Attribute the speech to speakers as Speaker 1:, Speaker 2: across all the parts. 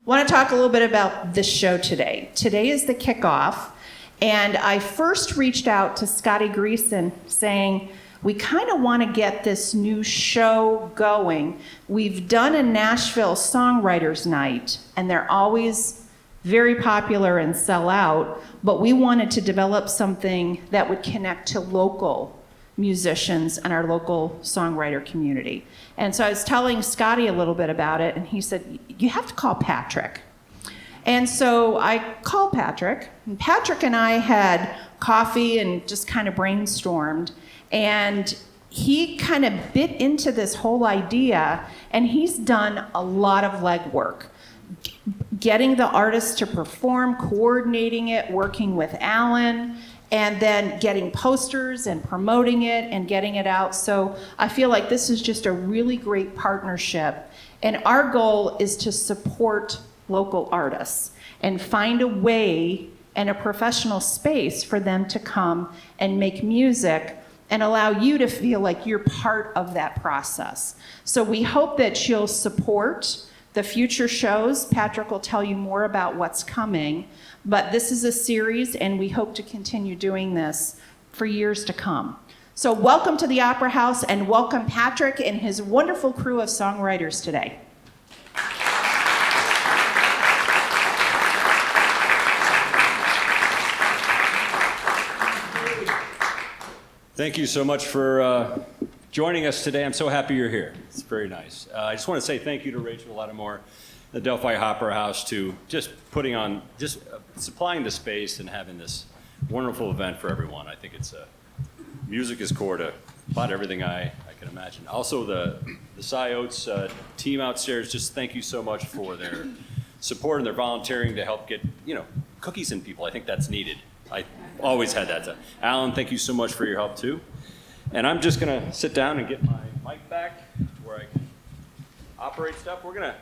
Speaker 1: want to talk a little bit about this show today. Today is the kickoff, and I first reached out to Scotty Greason saying, we kind of want to get this new show going. We've done a Nashville Songwriters Night, and they're always very popular and sell out, but we wanted to develop something that would connect to local musicians and our local songwriter community. And so I was telling Scotty a little bit about it, and he said, you have to call Patrick. And so I called Patrick, and Patrick and I had coffee and just kind of brainstormed, and he kind of bit into this whole idea, and he's done a lot of legwork. Getting the artists to perform, coordinating it, working with Alan, and then getting posters and promoting it and getting it out. So I feel like this is just a really great partnership. And our goal is to support local artists and find a way and a professional space for them to come and make music and allow you to feel like you're part of that process. So we hope that you'll support the future shows. Patrick will tell you more about what's coming, but this is a series and we hope to continue doing this for years to come. So welcome to the Opera House and welcome Patrick and his wonderful crew of songwriters today.
Speaker 2: Thank you so much for joining us today. I'm so happy you're here. It's very nice. I just want to say thank you to Rachel Lattimore, the Delphi Opera House, to just supplying the space and having this wonderful event for everyone. I think it's music is core to about everything I can imagine. Also, the Sciotes team outstairs, just thank you so much for their support and their volunteering to help get cookies in people. I think that's needed. I always had that. Alan, thank you so much for your help too. And I'm just gonna sit down and get my mic back where I can operate stuff. We're gonna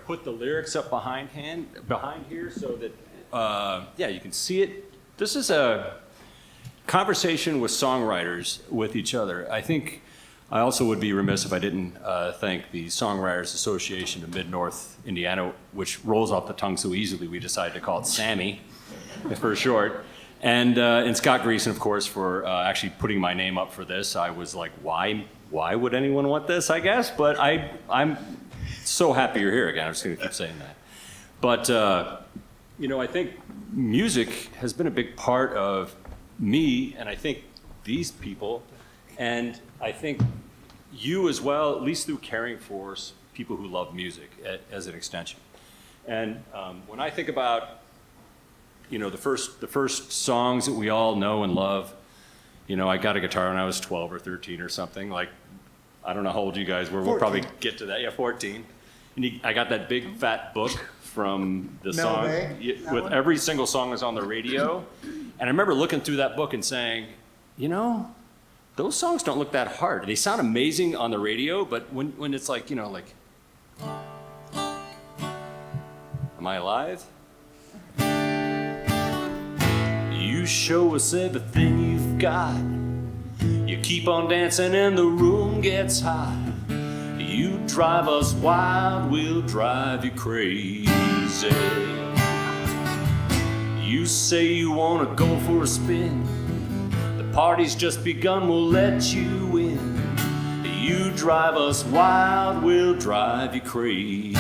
Speaker 2: put the lyrics up behind here so that you can see it. This is a conversation with songwriters with each other. I think I also would be remiss if I didn't thank the Songwriters Association of Mid-North Indiana, which rolls off the tongue so easily we decided to call it SAMI for short. And Scott Greason, of course, for actually putting my name up for this. I was like, why would anyone want this, I guess? But I'm so happy you're here again. I'm just going to keep saying that. But, I think music has been a big part of me, and I think these people, and I think you as well, at least through caring for people who love music as an extension. And when I think about the first songs that we all know and love, I got a guitar when I was 12 or 13 or something. Like, I don't know how old you guys were.
Speaker 3: 14.
Speaker 2: We'll probably get to that. Yeah, 14. And I got that big fat book from the song with every single song that's on the radio. And I remember looking through that book and saying, those songs don't look that hard. They sound amazing on the radio, but when it's like, am I alive? You show us everything you've got. You keep on dancing and the room gets hot. You drive us wild, we'll drive you crazy. You say you want to go for a spin. The party's just begun, we'll let you in. You drive us wild, we'll drive you crazy.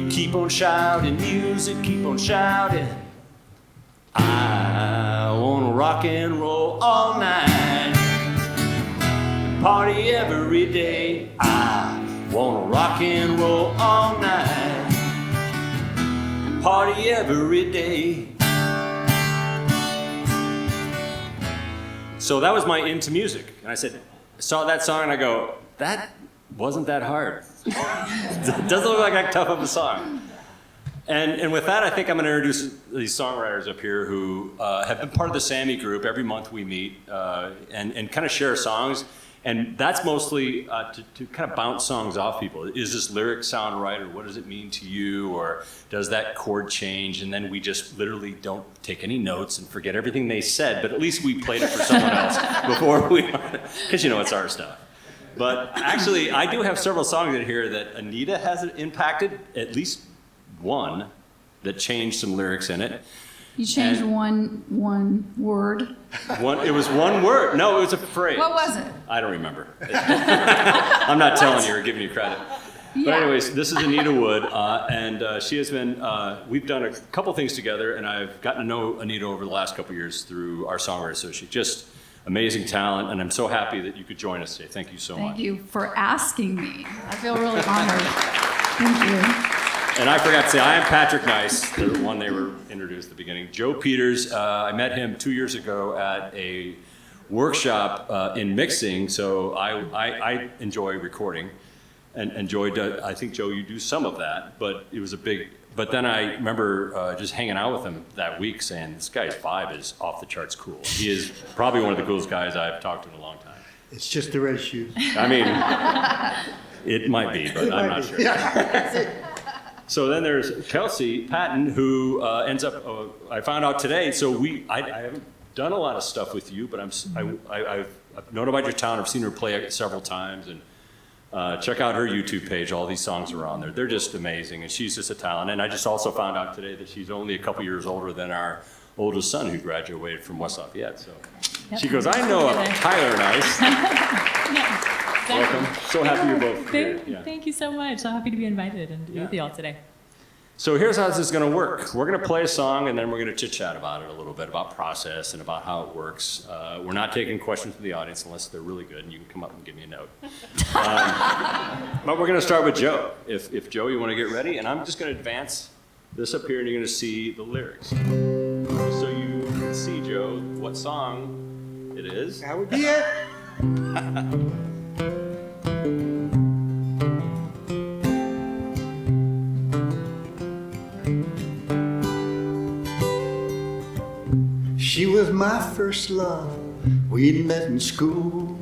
Speaker 2: Keep on shouting, music, keep on shouting. I wanna rock and roll all night. Party every day. I wanna rock and roll all night. Party every day. So that was my into music. And I saw that song and I go, that wasn't that hard. It doesn't look like that tough of a song. And with that, I think I'm going to introduce these songwriters up here who have been part of the SAMI group. Every month we meet and kind of share songs. And that's mostly to kind of bounce songs off people. Is this lyric sound right, or what does it mean to you, or does that chord change? And then we just literally don't take any notes and forget everything they said, but at least we played it for someone else before we, because it's our stuff. But actually, I do have several songs in here that Anita has impacted, at least one that changed some lyrics in it.
Speaker 3: You changed one word.
Speaker 2: It was one word. No, it was a phrase.
Speaker 3: What was it?
Speaker 2: I don't remember. I'm not telling you or giving you credit. But
Speaker 3: Yeah.
Speaker 2: anyways, this is Anita Wood, and she has been, we've done a couple things together, and I've gotten to know Anita over the last couple years through our Songwriter Association. Just amazing talent, and I'm so happy that you could join us today. Thank you so much.
Speaker 3: Thank you for asking me. I feel really honored. Thank you.
Speaker 2: And I forgot to say, I am Patrick Nycz, the one they were introduced at the beginning. Joe Peters, I met him 2 years ago at a workshop in mixing, so I enjoy recording. And Joy does, I think, Joe, you do some of that, but it was a big, but then I remember just hanging out with him that week saying, this guy's vibe is off the charts cool. He is probably one of the coolest guys I've talked to in a long time.
Speaker 4: It's just the red shoes.
Speaker 2: I mean, it might be, but I'm not sure.
Speaker 4: Yeah.
Speaker 2: So then there's Kelsey Patton, who ends up, I found out today, so I haven't done a lot of stuff with you, but I've known about your talent, I've seen her play it several times, and check out her YouTube page. All these songs are on there. They're just amazing, and she's just a talent. And I just also found out today that she's only a couple years older than our oldest son, who graduated from West Lafayette. So she goes, I know of Tyler and Ice. Welcome. So happy you're both here. Yeah.
Speaker 5: Thank you so much. So happy to be invited and to be with you all today.
Speaker 2: So here's how this is going to work. We're going to play a song, and then we're going to chit-chat about it a little bit, about process and about how it works. We're not taking questions from the audience unless they're really good, and you can come up and give me a note. But we're going to start with Joe. If Joe, you want to get ready, and I'm just going to advance this up here, and you're going to see the lyrics. So you can see, Joe, what song it is.
Speaker 4: That would be it. She was my first love, we'd met in school,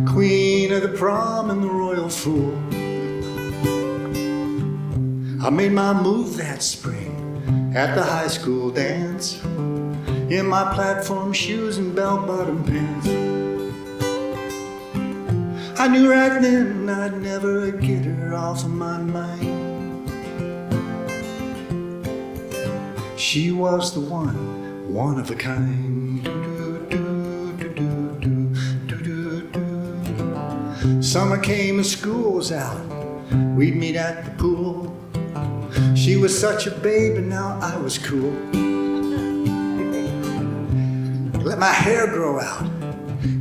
Speaker 4: queen of the prom and the royal fool. I made my move that spring at the high school dance, in my platform shoes and bell-bottom pants. I knew right then I'd never get her off of my mind. She was the one of a kind. Summer came and school was out. We'd meet at the pool. She was such a babe and now I was cool. Let my hair grow out.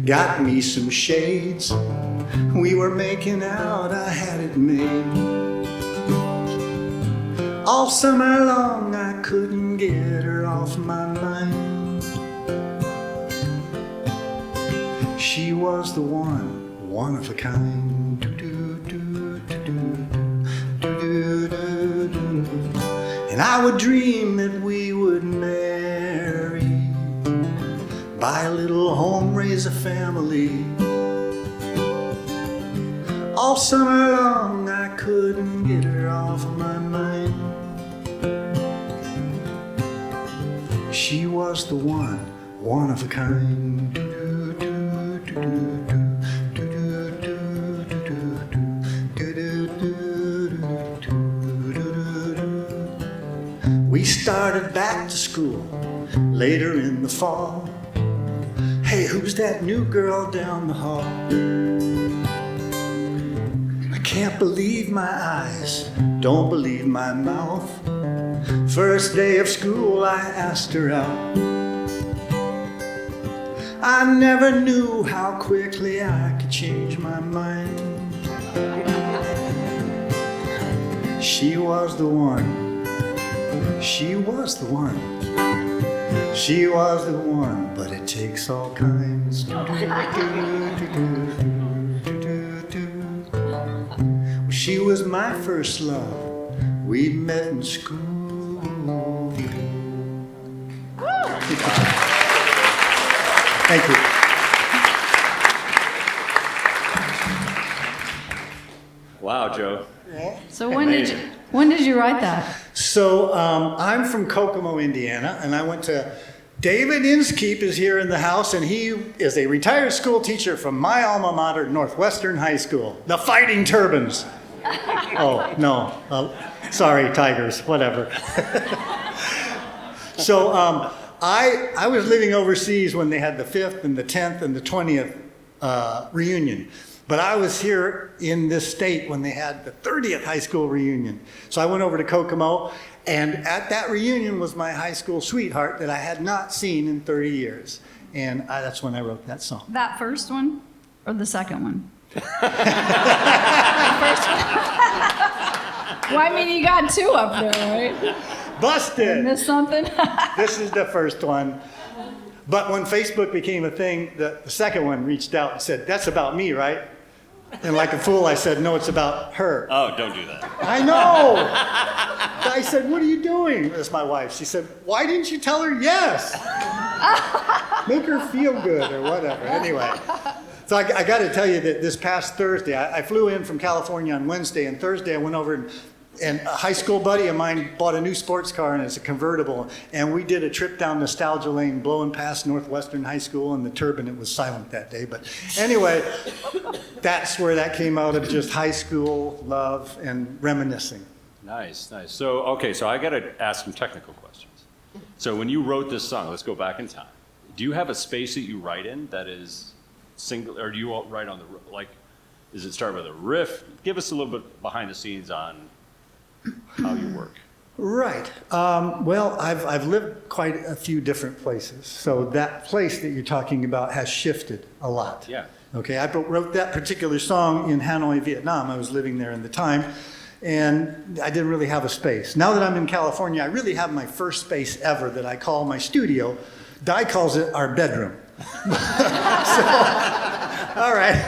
Speaker 4: Got me some shades. We were making out, I had it made. All summer long I couldn't get her off my mind. She was the one of a kind. And I would dream that we would marry, buy a little home, raise a family. All summer long I couldn't get her off of my mind. She was the one of a kind. We started back to school later in the fall. Hey, who's that new girl down the hall? I can't believe my eyes, don't believe my mouth. First day of school I asked her out. I never knew how quickly I could change my mind. She was the one. She was the one. She was the one, but it takes all kinds. She was my first love. We met in school. Thank you.
Speaker 2: Wow, Joe.
Speaker 3: So when did you write that?
Speaker 4: So I'm from Kokomo, Indiana, and I went to David Inskeep is here in the house, and he is a retired school teacher from my alma mater, Northwestern High School, the Fighting Turbans. Oh, no. Sorry, Tigers, whatever. So I was living overseas when they had the 5th and the 10th and the 20th reunion. But I was here in this state when they had the 30th high school reunion. So I went over to Kokomo, and at that reunion was my high school sweetheart that I had not seen in 30 years. And that's when I wrote that song.
Speaker 3: That first one or the second one? Well, I mean, you got 2 up there, right?
Speaker 4: Busted!
Speaker 3: Missed something?
Speaker 4: This is the first one. But when Facebook became a thing, the second one reached out and said, "That's about me, right?" And like a fool, I said, "No, it's about her."
Speaker 2: Oh, don't do that.
Speaker 4: I know. I said, "What are you doing?" That's my wife. She said, "Why didn't you tell her yes?" Make her feel good or whatever. Anyway, so I got to tell you that this past Thursday, I flew in from California on Wednesday, and Thursday I went over and a high school buddy of mine bought a new sports car, and it's a convertible. And we did a trip down Nostalgia Lane, blowing past Northwestern High School, and the Turbine, it was silent that day. But anyway, that's where that came out of, just high school love and reminiscing.
Speaker 2: Nice, nice. So, okay, so I got to ask some technical questions. So when you wrote this song, let's go back in time. Do you have a space that you write in that is single, or do you write on the, like, does it start with a riff? Give us a little bit behind the scenes on how you work.
Speaker 4: Right. Well, I've lived quite a few different places. So that place that you're talking about has shifted a lot.
Speaker 2: Yeah.
Speaker 4: Okay, I wrote that particular song in Hanoi, Vietnam. I was living there in the time, and I didn't really have a space. Now that I'm in California, I really have my first space ever that I call my studio. Di calls it our bedroom. So, all right.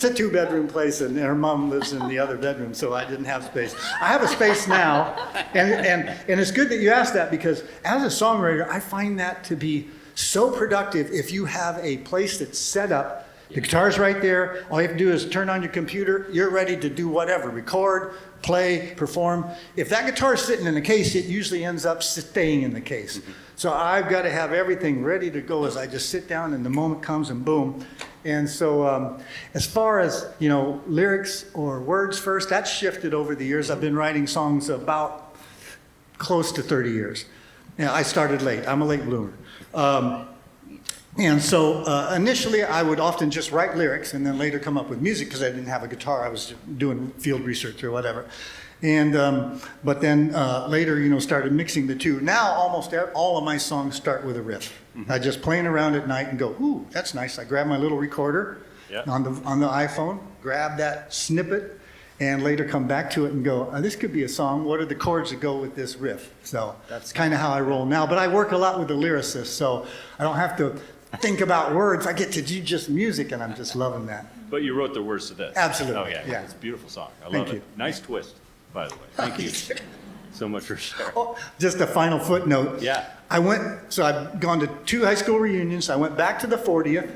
Speaker 4: It's a 2-bedroom place, and her mom lives in the other bedroom, so I didn't have space. I have a space now, and it's good that you asked that, because as a songwriter, I find that to be so productive if you have a place that's set up. The guitar's right there. All you have to do is turn on your computer. You're ready to do whatever, record, play, perform. If that guitar's sitting in the case, it usually ends up staying in the case. So I've got to have everything ready to go as I just sit down and the moment comes and boom. And so as far as, lyrics or words first, that's shifted over the years. I've been writing songs about close to 30 years. I started late. I'm a late bloomer. And so initially I would often just write lyrics and then later come up with music because I didn't have a guitar. I was just doing field research or whatever. And but then later, started mixing the two. Now almost all of my songs start with a riff. I just playing around at night and go, "Ooh, that's nice." I grab my little recorder on the iPhone, grab that snippet, and later come back to it and go, "This could be a song. What are the chords that go with this riff?" So that's kind of how I roll now. But I work a lot with the lyricist, so I don't have to think about words. I get to do just music, and I'm just loving that.
Speaker 2: But you wrote the words to this.
Speaker 4: Absolutely.
Speaker 2: Oh, yeah. It's a beautiful song. I love it. Nice twist, by the way. Thank you so much for sharing.
Speaker 4: Oh, just a final footnote.
Speaker 2: Yeah.
Speaker 4: I've gone to 2 high school reunions. I went back to the 40th.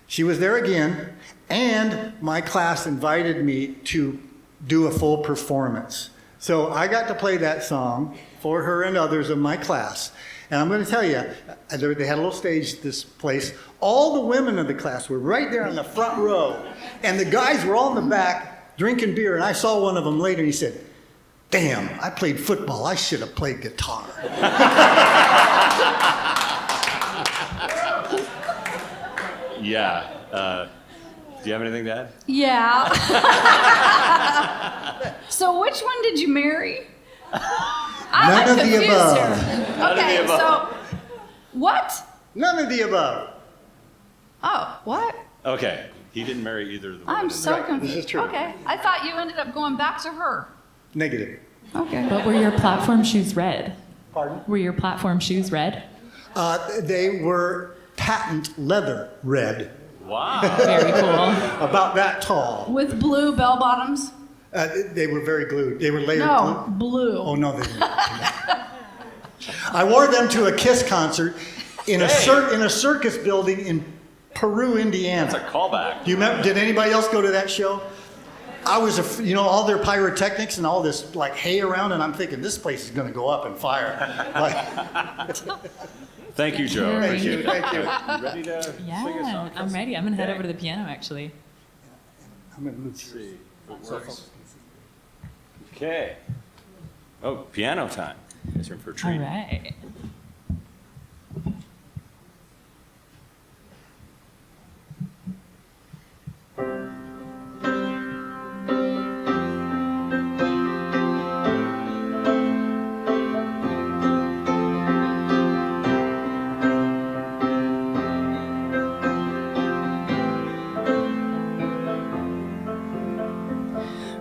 Speaker 4: She was there again, and my class invited me to do a full performance. So I got to play that song for her and others of my class. And I'm going to tell you, they had a little stage at this place. All the women of the class were right there in the front row, and the guys were all in the back drinking beer. And I saw one of them later, and he said, "Damn, I played football. I should have played guitar."
Speaker 2: Yeah. Do you have anything to add?
Speaker 3: Yeah. So which one did you marry?
Speaker 4: None of the above.
Speaker 3: Okay, so what?
Speaker 4: None of the above.
Speaker 3: Oh, what?
Speaker 2: Okay. He didn't marry either of the women.
Speaker 3: I'm so
Speaker 4: Right,
Speaker 3: confused.
Speaker 4: this is true.
Speaker 3: Okay, I thought you ended up going back to her.
Speaker 4: Negative.
Speaker 3: Okay.
Speaker 5: But were your platform shoes red?
Speaker 4: Pardon?
Speaker 5: Were your platform shoes red?
Speaker 4: They were patent leather red,
Speaker 2: Wow.
Speaker 5: Very cool.
Speaker 4: about that tall.
Speaker 3: With blue bell bottoms?
Speaker 4: They were very glued. They were layered
Speaker 3: No,
Speaker 4: glued.
Speaker 3: blue.
Speaker 4: Oh, no, they didn't. I wore them to a KISS concert in a circus building in Peru, Indiana.
Speaker 2: That's a callback.
Speaker 4: Do you remember? Did anybody else go to that show? I was, all their pyrotechnics and all this like hay around, and I'm thinking this place is going to go up in fire.
Speaker 2: Thank you, Joe.
Speaker 4: Thank you, thank you.
Speaker 2: You ready to sing a
Speaker 5: Yeah,
Speaker 2: song?
Speaker 5: I'm ready. I'm gonna head
Speaker 2: Okay.
Speaker 5: over to the piano actually.
Speaker 4: I'm going to move.
Speaker 2: Let's see if it works. Okay. Oh, piano time. You guys are in for a
Speaker 5: All
Speaker 2: treat.
Speaker 5: right.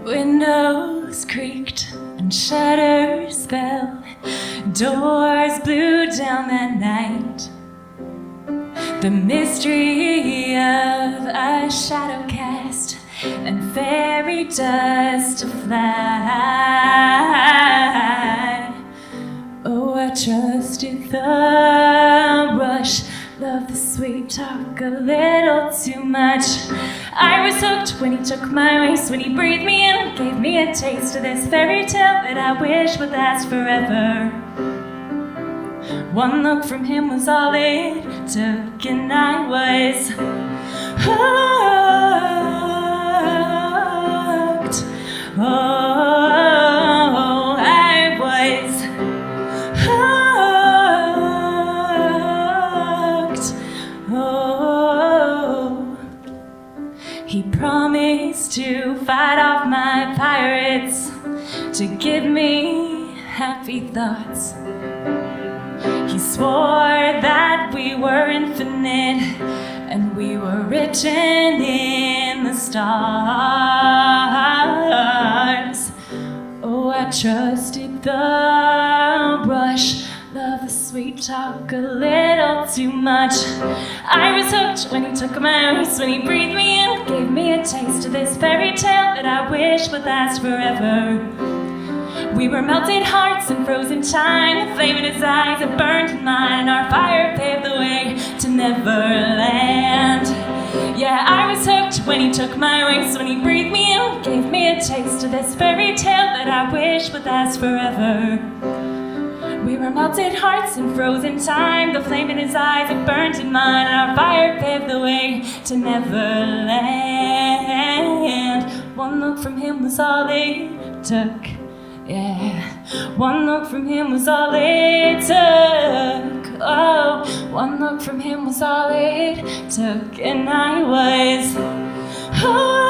Speaker 5: Windows creaked and shutters fell, doors blew down that night. The mystery of a shadow cast and fairy dust to fly. Oh, I trusted the rush, loved the sweet talk a little too much. I was hooked when he took my waist, when he breathed me in, gave me a taste of this fairy tale that I wish would last forever. One look from him was all it took, and I was hooked. Oh, I was hooked. Oh, he promised to fight off my pirates, to give me happy thoughts. He swore that we were infinite and we were written in the stars. Oh, I trusted the rush, loved the sweet talk a little too much. I was hooked when he took my waist, when he breathed me in, gave me a taste of this fairy tale that I wish would last forever. We were melted hearts and frozen time, the flame in his eyes that burned in mine, and our fire paved the way to Neverland. Yeah, I was hooked when he took my waist, when he breathed me in, gave me a taste of this fairy tale that I wish would last forever. We were melted hearts and frozen time, the flame in his eyes that burned in mine, and our fire paved the way to Neverland. One look from him was all it took. Yeah, one look from him was all it took. Oh, one look from him was all it took, and I was hooked.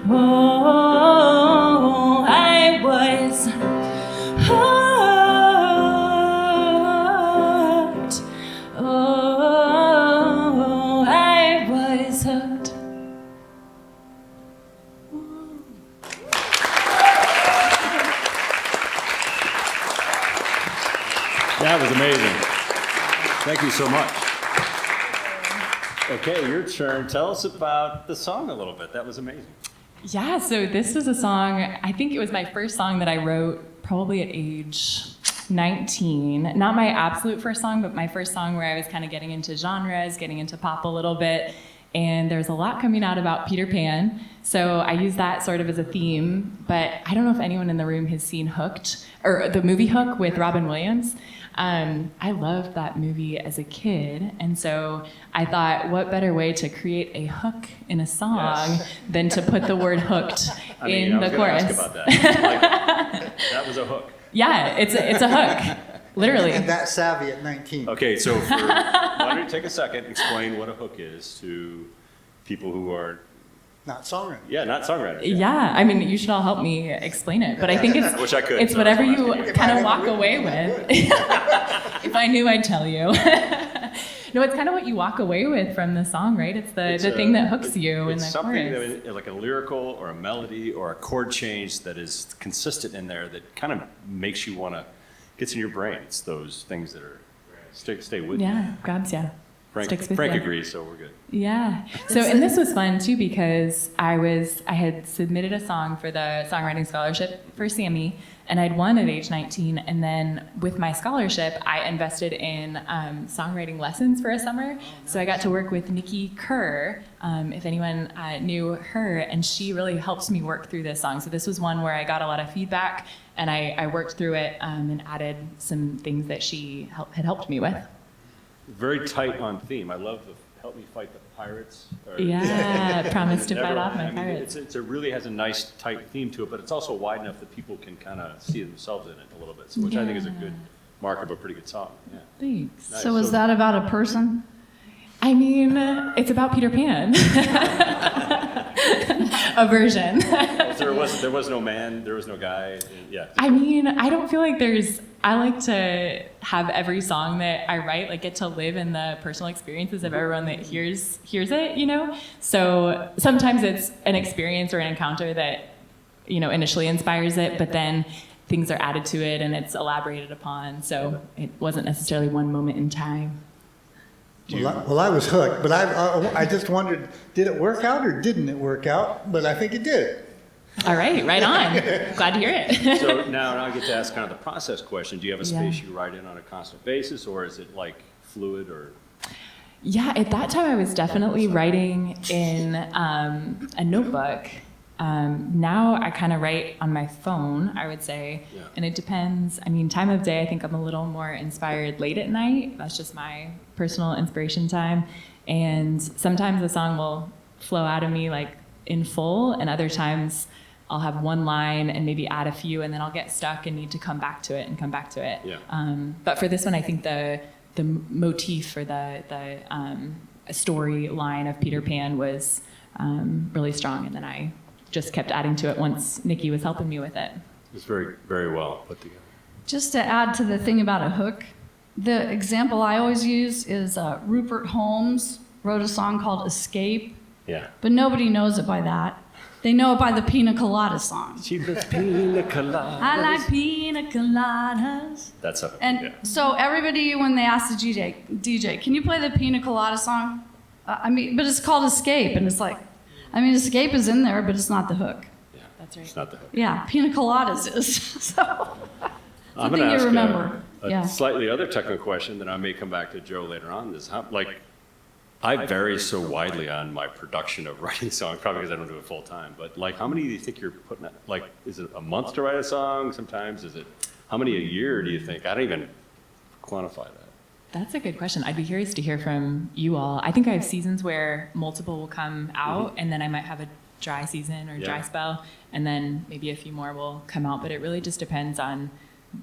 Speaker 5: Oh, I was hooked. Oh, I was hooked.
Speaker 2: That was amazing. Thank you so much. Okay, your turn. Tell us about the song a little bit. That was amazing.
Speaker 5: Yeah, so this was a song, I think it was my first song that I wrote probably at age 19. Not my absolute first song, but my first song where I was kind of getting into genres, getting into pop a little bit. And there's a lot coming out about Peter Pan. So I use that sort of as a theme. But I don't know if anyone in the room has seen Hooked, or the movie Hook with Robin Williams. I loved that movie as a kid, and so I thought, what better way to create a hook in a song than to put the word hooked in the chorus?
Speaker 2: I was going to ask about that. Like, that was a hook.
Speaker 5: Yeah, it's a hook, literally.
Speaker 4: And that savvy at 19.
Speaker 2: Okay, so why don't you take a second, explain what a hook is to people who are,
Speaker 4: Not songwriting.
Speaker 2: not songwriters.
Speaker 5: Yeah, I mean, you should all help me explain it, but I think
Speaker 2: I wish I could.
Speaker 5: it's
Speaker 2: So
Speaker 5: whatever
Speaker 2: that's
Speaker 5: you
Speaker 2: why I'm asking
Speaker 5: kind of
Speaker 4: If I
Speaker 5: walk
Speaker 4: knew,
Speaker 5: away
Speaker 4: I
Speaker 5: with.
Speaker 4: would.
Speaker 5: If I knew, I'd tell you. No, it's kind of what you walk away with from the song, right? It's the thing that hooks you in
Speaker 2: It's
Speaker 5: the
Speaker 2: something
Speaker 5: chorus.
Speaker 2: that, like a lyrical or a melody or a chord change that is consistent in there that kind of makes you want to, gets in your brain. It's those things that are, stay with you.
Speaker 5: Yeah, grabs you. Sticks with
Speaker 2: Frank
Speaker 5: you.
Speaker 2: agrees, so we're good.
Speaker 5: Yeah. So, and this was fun too because I had submitted a song for the songwriting scholarship for SAMI, and I'd won at age 19. And then with my scholarship, I invested in songwriting lessons for a summer. So I got to work with Nikki Kerr, if anyone knew her, and she really helps me work through this song. So this was one where I got a lot of feedback And I worked through it and added some things that she had helped me with.
Speaker 2: Very tight on theme. I love the "Help Me Fight the Pirates."
Speaker 5: Yeah, promise to
Speaker 2: Never-
Speaker 5: fight off
Speaker 2: I
Speaker 5: my
Speaker 2: mean,
Speaker 5: pirates.
Speaker 2: it really has a nice tight theme to it, but it's also wide enough that people can kind of see themselves in it a little bit, so which I think is a good mark of a pretty good song. Yeah.
Speaker 5: Thanks.
Speaker 2: Nice.
Speaker 3: So is that about a person?
Speaker 5: I mean, it's about Peter Pan. A version.
Speaker 2: There was no man, there was no guy. Yeah.
Speaker 5: I mean, I don't feel like I like to have every song that I write, like, get to live in the personal experiences of everyone that hears it, you know? So sometimes it's an experience or an encounter that, you know, initially inspires it, but then things are added to it and it's elaborated upon. So it wasn't necessarily one moment in time.
Speaker 4: Well, I was hooked, but I just wondered, did it work out or didn't it work out? But I think it did.
Speaker 5: All right, right on. Glad to hear it.
Speaker 2: So now I get to ask kind of the process question. Do you have a space
Speaker 5: Yeah.
Speaker 2: you write in on a constant basis, or is it like fluid or?
Speaker 5: Yeah, at that time I was definitely writing in a notebook. Now I kind of write on my phone, I would say,
Speaker 2: Yeah.
Speaker 5: and it depends. I mean, time of day, I think I'm a little more inspired late at night. That's just my personal inspiration time. And sometimes the song will flow out of me like in full, and other times I'll have one line and maybe add a few, and then I'll get stuck and need to come back to it and come back to it.
Speaker 2: Yeah.
Speaker 5: But for this one, I think the motif or the story line of Peter Pan was really strong, and then I just kept adding to it once Nikki was helping me with it.
Speaker 2: It's very, very well put together.
Speaker 3: Just to add to the thing about a hook, the example I always use is Rupert Holmes wrote a song called Escape,
Speaker 2: Yeah.
Speaker 3: but nobody knows it by that. They know it by the Pina Colada song.
Speaker 2: She loves pina coladas.
Speaker 3: I like pina coladas.
Speaker 2: That's a,
Speaker 3: And
Speaker 2: yeah.
Speaker 3: so everybody, when they ask the DJ, can you play the Pina Colada song? I mean, but it's called Escape, and it's like, I mean, Escape is in there, but it's not the hook.
Speaker 2: Yeah.
Speaker 5: That's right.
Speaker 2: It's not the hook.
Speaker 3: Yeah, Pina Coladas is. So
Speaker 2: I'm
Speaker 3: thing
Speaker 2: going to
Speaker 3: you
Speaker 2: ask
Speaker 3: remember.
Speaker 2: a
Speaker 3: Yeah.
Speaker 2: slightly other technical question that I may come back to Joe later on. Is how, like, I vary so widely on my production of writing songs, probably because I don't do it full time. But like, how many do you think you're putting out? Like, is it a month to write a song? Sometimes is it? How many a year do you think? I don't even quantify that.
Speaker 5: That's a good question. I'd be curious to hear from you all. I think I have seasons where multiple will come out, and then I might have a dry season or dry
Speaker 2: Yeah.
Speaker 5: spell, and then maybe a few more will come out. But it really just depends on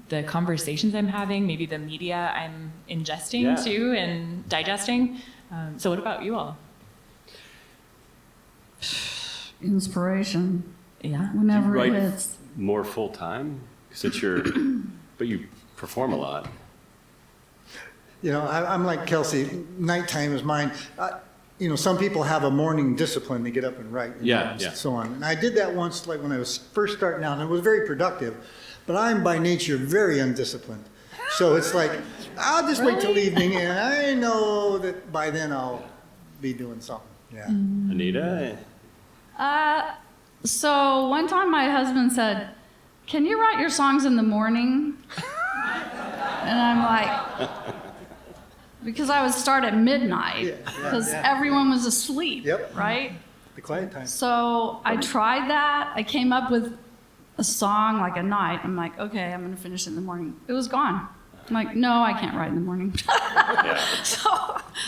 Speaker 5: the conversations I'm having, maybe the media I'm ingesting
Speaker 2: Yeah.
Speaker 5: too and digesting. So what about you all?
Speaker 3: inspiration,
Speaker 5: Yeah.
Speaker 3: whenever
Speaker 2: Do you
Speaker 3: it
Speaker 2: write
Speaker 3: hits.
Speaker 2: more full time since you're, but you perform a lot.
Speaker 4: You know, I'm like Kelsey. Nighttime is mine. You know, some people have a morning discipline. They get up and write, and
Speaker 2: Yeah, yeah.
Speaker 4: so on. And I did that once, like when I was first starting out, and it was very productive. But I'm by nature very undisciplined. So it's like, I'll just wait till evening, and I know that by then I'll be doing something. Yeah.
Speaker 2: Anita?
Speaker 3: So one time my husband said, "Can you write your songs in the morning?" And I'm like, because I would start at midnight, because everyone was asleep,
Speaker 4: Yep.
Speaker 3: right?
Speaker 4: The quiet time.
Speaker 3: So I tried that. I came up with a song like a night. I'm like, okay, I'm gonna finish it in the morning. It was gone. I'm like, no, I can't write in the morning. So,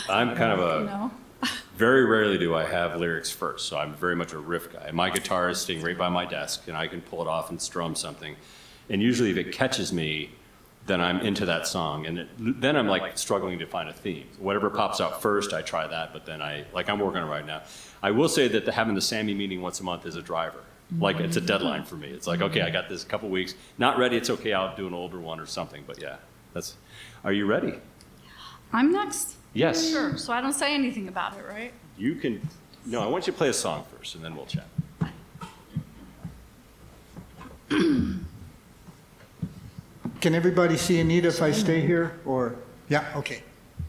Speaker 2: I'm kind of a,
Speaker 3: you know.
Speaker 2: very rarely do I have lyrics first, so I'm very much a riff guy. My guitar is sitting right by my desk, and I can pull it off and strum something. And usually if it catches me, then I'm into that song. And then I'm like struggling to find a theme. Whatever pops out first, I try that, but then I'm working on it right now. I will say that having the SAMI meeting once a month is a driver. Like, it's a deadline for me. It's like, okay, I got this couple weeks. Not ready, it's okay, I'll do an older one or something, but yeah. Are you ready?
Speaker 3: I'm next?
Speaker 2: Yes.
Speaker 3: Sure. So I don't say anything about it, right?
Speaker 2: You can, no, I want you to play a song first, and then we'll chat.
Speaker 4: Can everybody see Anita if I stay here? Or, yeah, okay.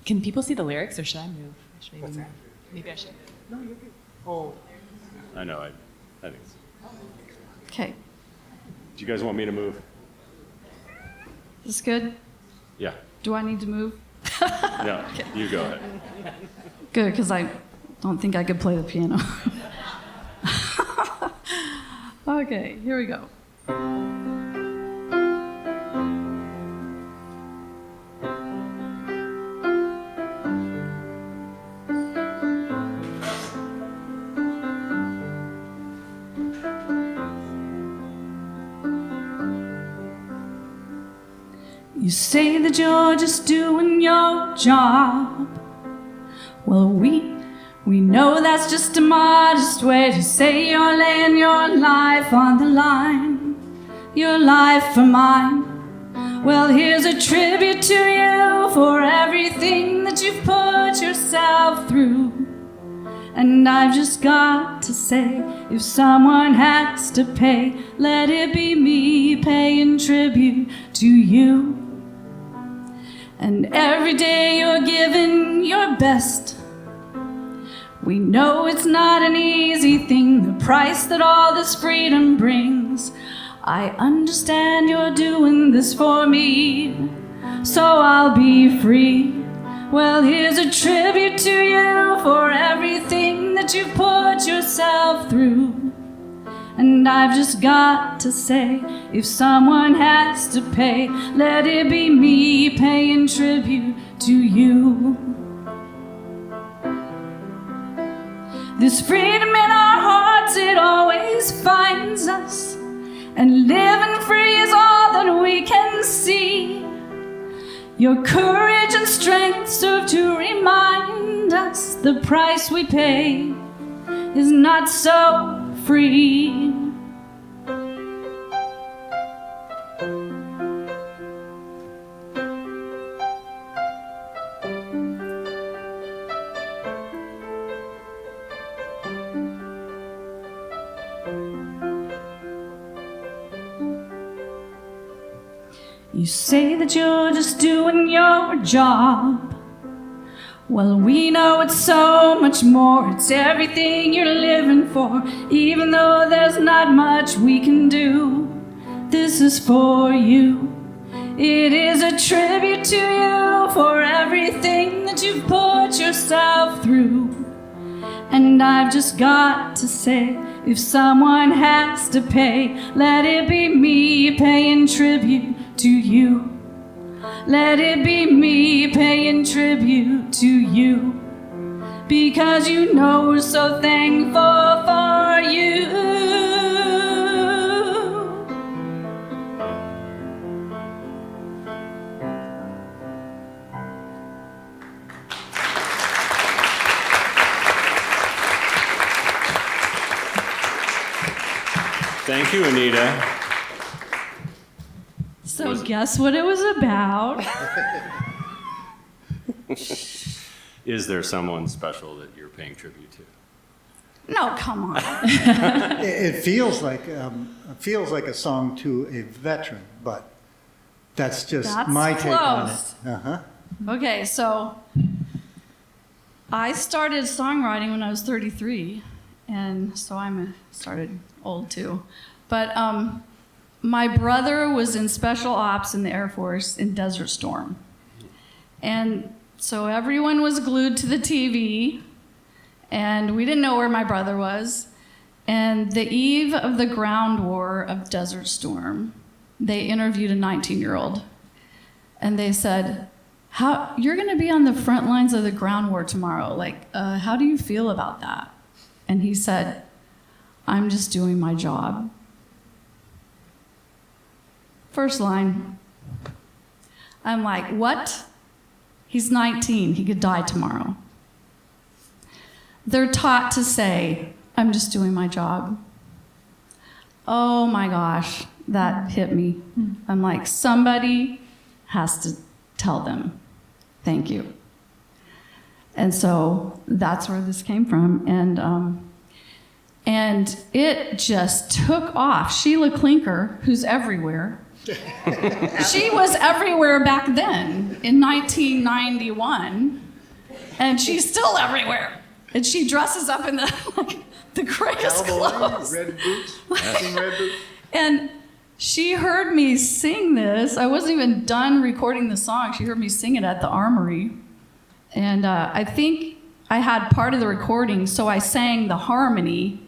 Speaker 5: Can people see the lyrics, or should I move? Should I move? Maybe I should.
Speaker 4: Oh,
Speaker 2: I know, I think it's,
Speaker 3: Okay.
Speaker 2: do you guys want me to move?
Speaker 3: This good?
Speaker 2: Yeah,
Speaker 3: Do I need to move?
Speaker 2: no, you go ahead.
Speaker 3: Good, because I don't think I could play the piano. Okay, here we go. You say that you're just doing your job. Well, we know that's just a modest way to say you're laying your life on the line, your life for mine. Well, here's a tribute to you for everything that you've put yourself through. And I've just got to say, if someone has to pay, let it be me paying tribute to you. And every day you're giving your best. We know it's not an easy thing, the price that all this freedom brings. I understand you're doing this for me, so I'll be free. Well, here's a tribute to you for everything that you've put yourself through. And I've just got to say, if someone has to pay, let it be me paying tribute to you. This freedom in our hearts, it always finds us. And living free is all that we can see. Your courage and strength serve to remind us the price we pay is not so free. You say that you're just doing your job. Well, we know it's so much more. It's everything you're living for. Even though there's not much we can do, this is for you. It is a tribute to you for everything that you've put yourself through. And I've just got to say, if someone has to pay, let it be me paying tribute to you. Let it be me paying tribute to you, because you know we're so thankful for you.
Speaker 2: Thank you, Anita.
Speaker 3: So guess what it was about?
Speaker 2: Is there someone special that you're paying tribute to?
Speaker 3: No, come on.
Speaker 4: It feels like a song to a veteran, but that's just
Speaker 3: That's
Speaker 4: my take on it.
Speaker 3: close.
Speaker 4: Uh-huh.
Speaker 3: Okay, so I started songwriting when I was 33, and so started old too. But my brother was in special ops in the Air Force in Desert Storm. And so everyone was glued to the TV, and we didn't know where my brother was. And the eve of the ground war of Desert Storm, they interviewed a 19-year-old. And they said, you're gonna be on the front lines of the ground war tomorrow. How do you feel about that? And he said, I'm just doing my job. First line. I'm like, what? He's 19, he could die tomorrow. They're taught to say, I'm just doing my job. Oh my gosh, that hit me. I'm like, somebody has to tell them, thank you. And so that's where this came from. And it just took off. Sheila Klinker, who's everywhere, she was everywhere back then in 1991, and she's still everywhere. And she dresses up in the greatest clothes.
Speaker 4: Red boots, matching red boots.
Speaker 3: And she heard me sing this. I wasn't even done recording the song. She heard me sing it at the Armory. And I think I had part of the recording, so I sang the harmony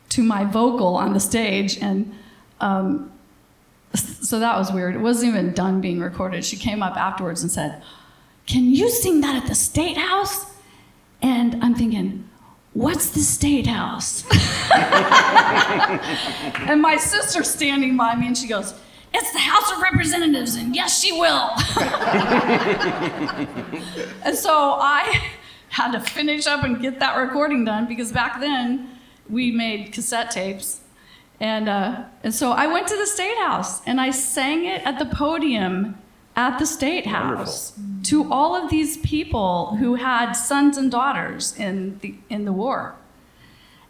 Speaker 3: to my vocal on the stage. And so that was weird. It wasn't even done being recorded. She came up afterwards and said, can you sing that at the State House? And I'm thinking, what's the State House? And my sister's standing by me and she goes, it's the house House of Representatives, and yes, she will. And so I had to finish up and get that recording done because back then we made cassette tapes. And so I went to the State House and I sang it at the podium at the State House to all of these people who had sons and daughters in the war.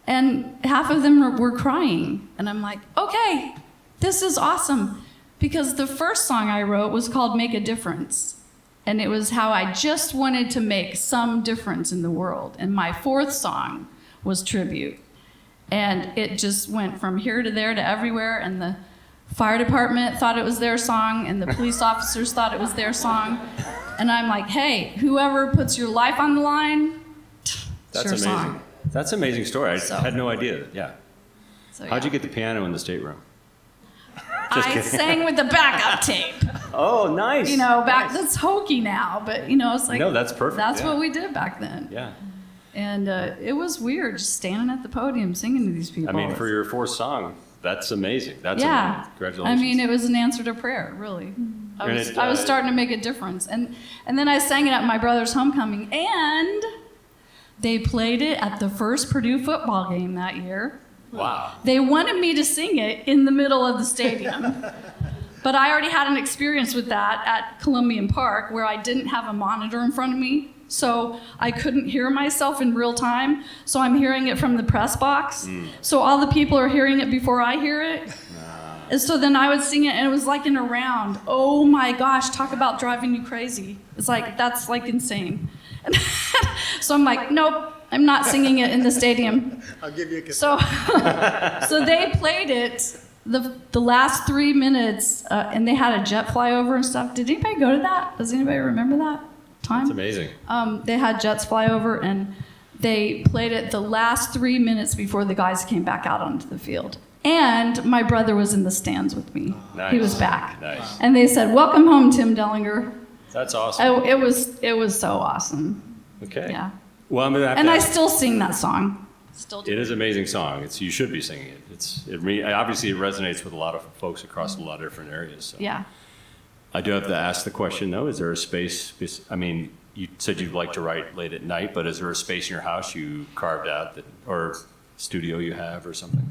Speaker 3: And half of them were crying. And I'm like, okay, this is awesome. Because the first song I wrote was called Make a Difference. And it was how I just wanted to make some difference in the world. And my fourth song was Tribute. And it just went from here to there to everywhere. And the fire department thought it was their song. And the police officers thought it was their song. And I'm like, hey, whoever puts your life on the line,
Speaker 2: That's
Speaker 3: your
Speaker 2: amazing.
Speaker 3: song.
Speaker 2: That's an amazing story. I had no idea. Yeah.
Speaker 3: So,
Speaker 2: How'd you
Speaker 3: yeah.
Speaker 2: get the piano in the stateroom?
Speaker 3: I sang with the backup tape.
Speaker 2: Oh, nice.
Speaker 3: That's hokey now, but it's like
Speaker 2: No, that's perfect,
Speaker 3: That's
Speaker 2: yeah.
Speaker 3: what we did back then.
Speaker 2: Yeah.
Speaker 3: And it was weird just standing at the podium singing to these people.
Speaker 2: I mean, for your fourth song, that's amazing. That's
Speaker 3: yeah,
Speaker 2: amazing. Congratulations.
Speaker 3: I mean, it was an answer to prayer, really. I
Speaker 2: And
Speaker 3: was,
Speaker 2: it,
Speaker 3: I was starting to make a difference, and then I sang it at my brother's homecoming, and they played it at the first Purdue football game that year.
Speaker 2: Wow.
Speaker 3: They wanted me to sing it in the middle of the stadium. But I already had an experience with that at Columbian Park where I didn't have a monitor in front of me. So I couldn't hear myself in real time. So I'm hearing it from the press box. So all the people are hearing it before I hear it. And so then I would sing it and it was like in a round. Oh my gosh, talk about driving you crazy. It's like, that's like insane. So I'm like, nope. I'm not singing it in the stadium.
Speaker 4: I'll give you a cassette.
Speaker 3: So they played it the last 3 minutes, and they had a jet flyover and stuff. Did anybody go to that? Does anybody remember that time?
Speaker 2: That's amazing.
Speaker 3: They had jets fly over, and they played it the last 3 minutes before the guys came back out onto the field. And my brother was in the stands with me.
Speaker 2: Nice.
Speaker 3: He was back.
Speaker 2: Nice.
Speaker 3: And they said, "Welcome home, Tim Dellinger."
Speaker 2: That's awesome.
Speaker 3: Oh, it was so awesome.
Speaker 2: Okay.
Speaker 3: Yeah.
Speaker 2: Well, I'm gonna have
Speaker 3: And
Speaker 2: to
Speaker 3: I
Speaker 2: ask-
Speaker 3: still sing that song. Still do.
Speaker 2: It is an amazing song. You should be singing it. Obviously, it resonates with a lot of folks across a lot of different areas. So.
Speaker 3: Yeah.
Speaker 2: I do have to ask the question, though. Is there a space? I mean, you said you'd like to write late at night, but is there a space in your house you carved out or studio you have or something?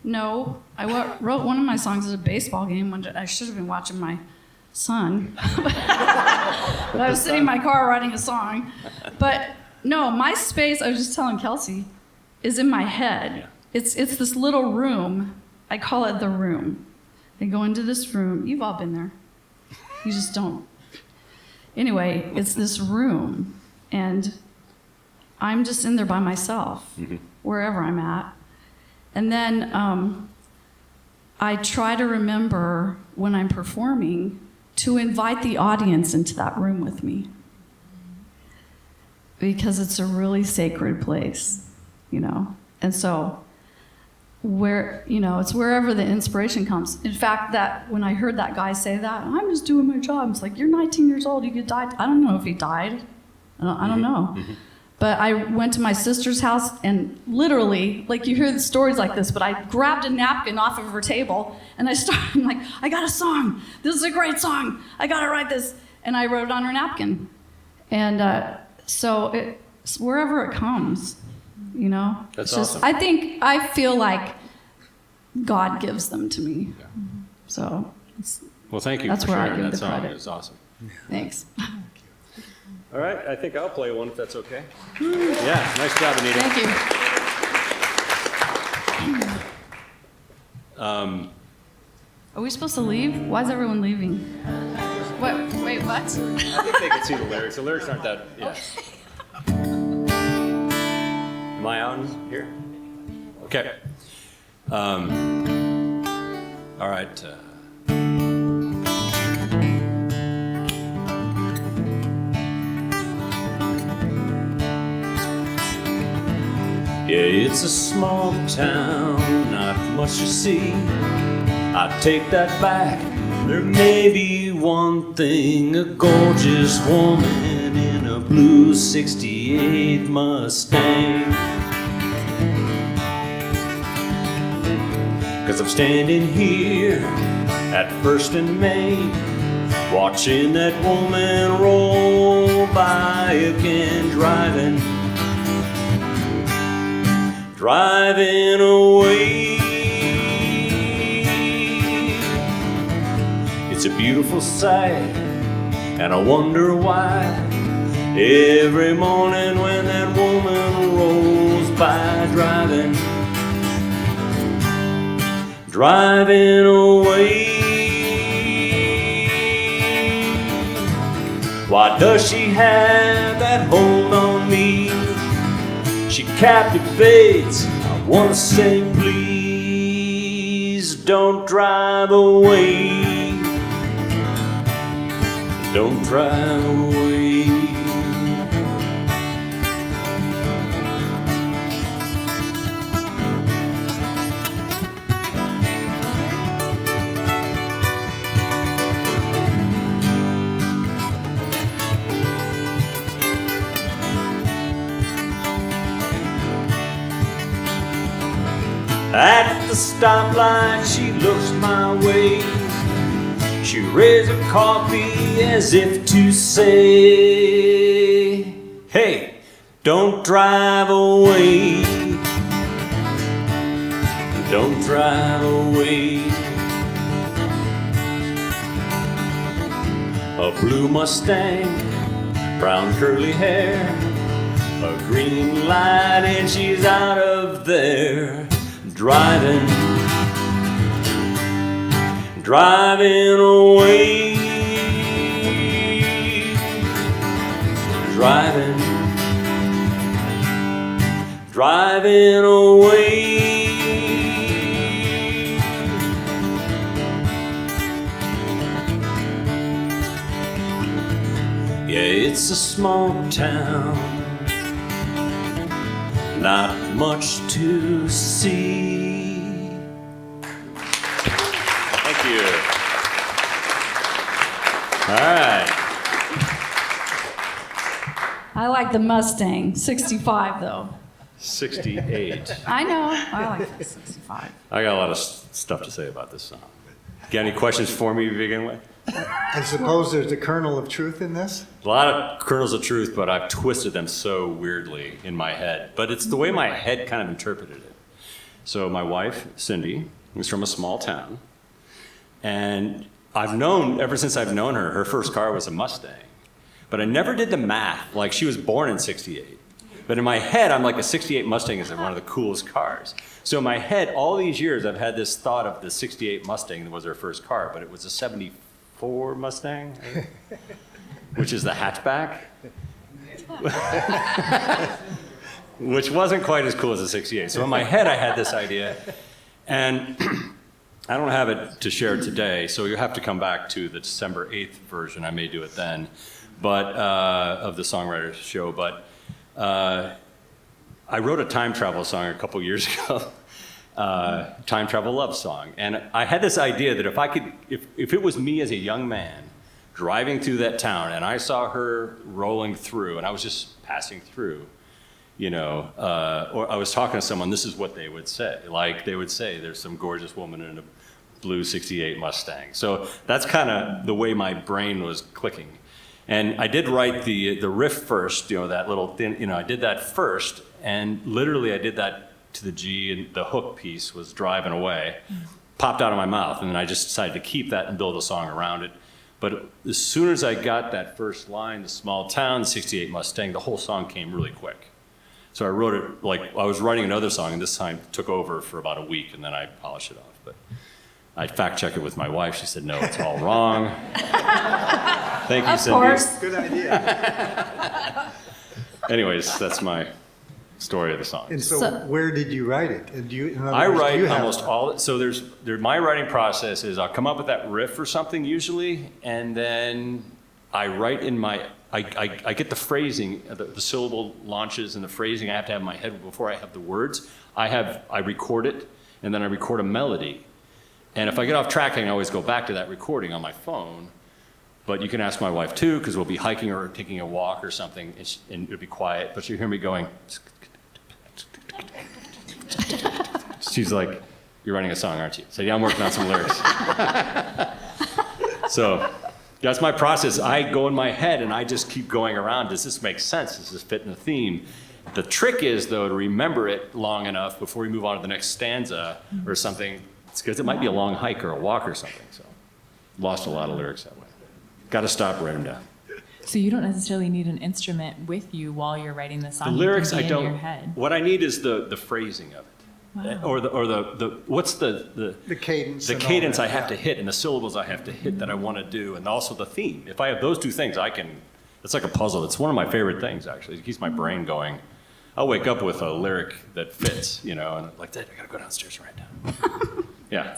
Speaker 3: No, I wrote one of my songs at a baseball game when I should have been watching my son. But I was sitting in my car writing a song. But no, my space, I was just telling Kelsey, is in my head.
Speaker 2: Yeah.
Speaker 3: It's this little room. I call it the room. I go into this room. You've all been there. You just don't. Anyway, it's this room. And I'm just in there by myself, wherever I'm at. And then I try to remember when I'm performing to invite the audience into that room with me. Because it's a really sacred place, And so it's wherever the inspiration comes. In fact, that when I heard that guy say that, I'm just doing my job. It's like, you're 19 years old, you could die. I don't know if he died. I don't know. But I went to my sister's house and literally, like you hear the stories like this, but I grabbed a napkin off of her table and I'm like, I got a song. This is a great song. I got to write this. And I wrote it on her napkin. And so it's wherever it comes,
Speaker 2: That's
Speaker 3: It's just,
Speaker 2: awesome.
Speaker 3: I feel like God gives them to me. So
Speaker 2: Well, thank you
Speaker 3: That's
Speaker 2: for
Speaker 3: where I
Speaker 2: sharing
Speaker 3: give
Speaker 2: that
Speaker 3: the
Speaker 2: song.
Speaker 3: credit.
Speaker 2: It's awesome.
Speaker 3: thanks.
Speaker 2: All right, I think I'll play one if that's okay. Yeah, nice job, Anita.
Speaker 3: Thank you. Are we supposed to leave? Why is everyone leaving? What? Wait, what?
Speaker 2: I think they can see the lyrics. The lyrics aren't that, yeah. Am I on here? Okay. All right. Yeah, it's a small town, not much to see. I take that back. There may be one thing, a gorgeous woman in a blue 68 Mustang. 'Cause I'm standing here at First and Main, watching that woman roll by again, driving away. It's a beautiful sight, and I wonder why every morning when that woman rolls by, driving away. Why does she have that hold on me? She captivates. I wanna say, please don't drive away. Don't drive away. At the stoplight, she looks my way. She raises her coffee as if to say, hey, don't drive away. Don't drive away. A blue Mustang, brown curly hair, a green light, and she's out of there. Driving away. Driving away. Yeah, it's a small town, not much to see. Thank you. All right.
Speaker 3: I like the Mustang, 65 though.
Speaker 2: 68.
Speaker 3: I know, I like the 65.
Speaker 2: I got a lot of stuff to say about this song. Got any questions for me to begin with?
Speaker 4: I suppose there's a kernel of truth in this?
Speaker 2: A lot of kernels of truth, but I've twisted them so weirdly in my head. But it's the way my head kind of interpreted it. So my wife, Cindy, is from a small town. And I've known, ever since I've known her, her first car was a Mustang. But I never did the math. Like, she was born in 68. But in my head, I'm like, a 68 Mustang is one of the coolest cars. So in my head, all these years, I've had this thought of the 68 Mustang that was her first car, but it was a 74 Mustang, which is the hatchback, which wasn't quite as cool as a 68. So in my head, I had this idea, and I don't have it to share today, so you'll have to come back to the December 8th version. I may do it then, but of the Songwriter Show. But I wrote a time travel song a couple years ago, time travel love song. And I had this idea that if it was me as a young man driving through that town and I saw her rolling through and I was just passing through, you know, or I was talking to someone, this is what they would say. Like, they would say, there's some gorgeous woman in a blue 68 Mustang. So that's kind of the way my brain was clicking. And I did write the riff first, you know, that little thin, you know, I did that first, and literally I did that to the G, and the hook piece was driving away, popped out of my mouth, and then I just decided to keep that and build a song around it. But as soon as I got that first line, the small town, the 68 Mustang, the whole song came really quick. So I wrote it like I was writing another song, and this time took over for about a week, and then I polished it off. But I fact-checked it with my wife. She said, no, it's all wrong. Thank you, Cindy.
Speaker 3: Of course.
Speaker 4: Good idea.
Speaker 2: Anyways, that's my story of the song.
Speaker 4: And so where did you write it? And do you, in other
Speaker 2: I
Speaker 4: words, do
Speaker 2: write
Speaker 4: you have
Speaker 2: almost all, so my writing process is I'll come up with that riff or something usually, and then I write in my, I get the phrasing, the syllable launches and the phrasing I have to have in my head before I have the words. I record it, and then I record a melody. And if I get off track, I can always go back to that recording on my phone. But you can ask my wife too, because we'll be hiking or taking a walk or something, and it'll be quiet, but she'll hear me going. She's like, you're writing a song, aren't you? So yeah, I'm working on some lyrics. So that's my process. I go in my head and I just keep going around. Does this make sense? Does this fit in the theme? The trick is, though, to remember it long enough before we move on to the next stanza or something, because it might be a long hike or a walk or something. So lost a lot of lyrics that way. Got to stop, write them down.
Speaker 6: So you don't necessarily need an instrument with you while you're writing the song.
Speaker 2: The lyrics,
Speaker 6: you
Speaker 2: I
Speaker 6: can be in
Speaker 2: don't.
Speaker 6: your head.
Speaker 2: What I need is the phrasing of it.
Speaker 6: Wow.
Speaker 2: Or the what's the
Speaker 4: cadence.
Speaker 2: the
Speaker 4: and all
Speaker 2: cadence
Speaker 4: that,
Speaker 2: I have to
Speaker 4: yeah.
Speaker 2: hit and the syllables I have to hit that I want to do, and also the theme. If I have those two things, it's like a puzzle. It's one of my favorite things, actually. It keeps my brain going. I'll wake up with a lyric that fits, and I'm like, I gotta go downstairs right now. Yeah.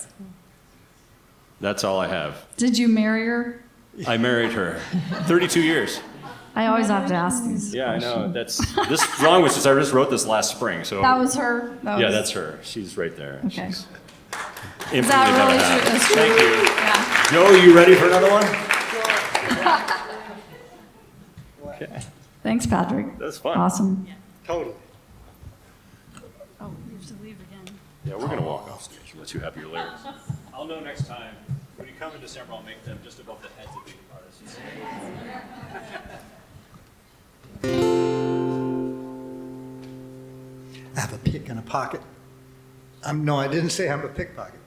Speaker 2: That's all I have.
Speaker 3: Did you marry her?
Speaker 2: I married her. 32 years.
Speaker 3: I always have to ask these.
Speaker 2: Yeah, I know. This song was I just wrote this last spring. So
Speaker 3: That was her?
Speaker 2: yeah, that's her. She's right there.
Speaker 3: Okay.
Speaker 2: She's
Speaker 3: Is that
Speaker 2: infinitely
Speaker 3: really
Speaker 2: better
Speaker 3: true?
Speaker 2: half.
Speaker 3: That's true.
Speaker 2: Thank you.
Speaker 3: Yeah.
Speaker 2: Joe, are you ready for another one? Okay.
Speaker 3: Thanks, Patrick.
Speaker 2: That's fun.
Speaker 3: Awesome.
Speaker 4: Totally.
Speaker 3: Oh, we have to leave again.
Speaker 2: Yeah, we're going to walk off stage and let you have your lyrics. I'll know next time. When you come in December, I'll make them just above the heads of the artists.
Speaker 4: I have a pick in a pocket. No, I didn't say I'm a pickpocket.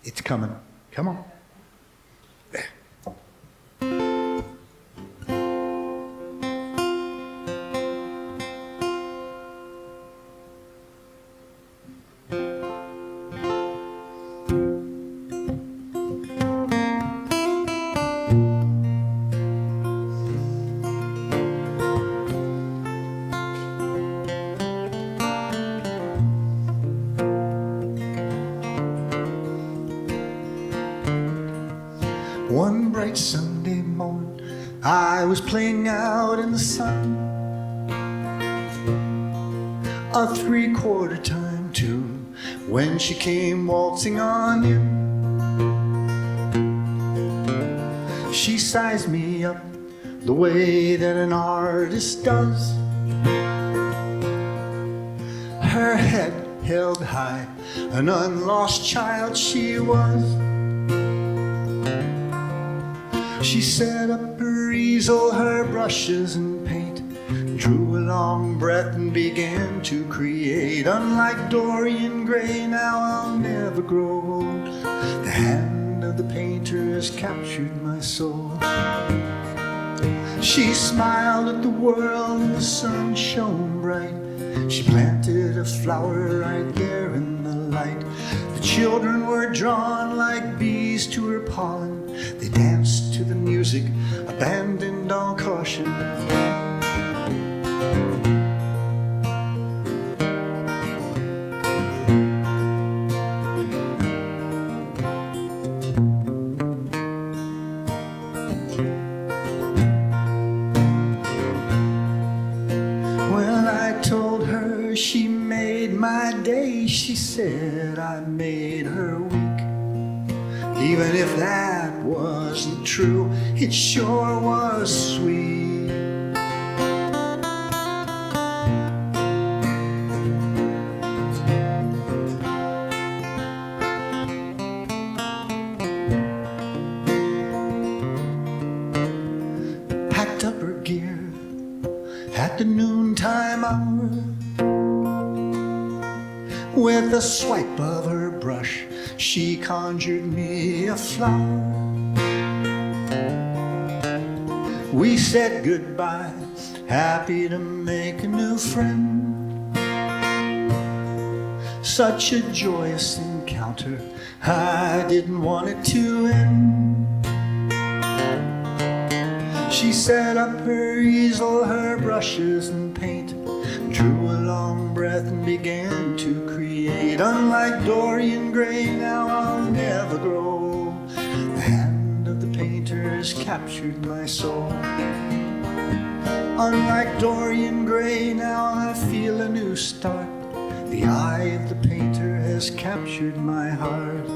Speaker 4: It's coming. Come on. One bright Sunday morning, I was playing out in the sun, a 3/4 time tune, when she came waltzing on in. She sized me up the way that an artist does, her head held high, an unlost child she was. She set up her easel, her brushes and paint, drew a long breath and began to create. Unlike Dorian Gray, now I'll never grow old. The hand of the painter has captured my soul. She smiled at the world and the sun shone bright. She planted a flower right there in the light. The children were drawn like bees to her pollen. They danced to the music, abandoned all caution. When I told her she made my day, she said I made her week. Even if that wasn't true, it sure was sweet. Packed up her gear at the noontime hour. With a swipe of her brush, she conjured me a flower. We said goodbye, happy to make a new friend. Such a joyous encounter, I didn't want it to end. She set up her easel, her brushes and paint, drew a long breath and began to create. Unlike Dorian Gray, now I'll never grow. The hand of the painter has captured my soul. Unlike Dorian Gray, now I feel a new start. The eye of the painter has captured my heart.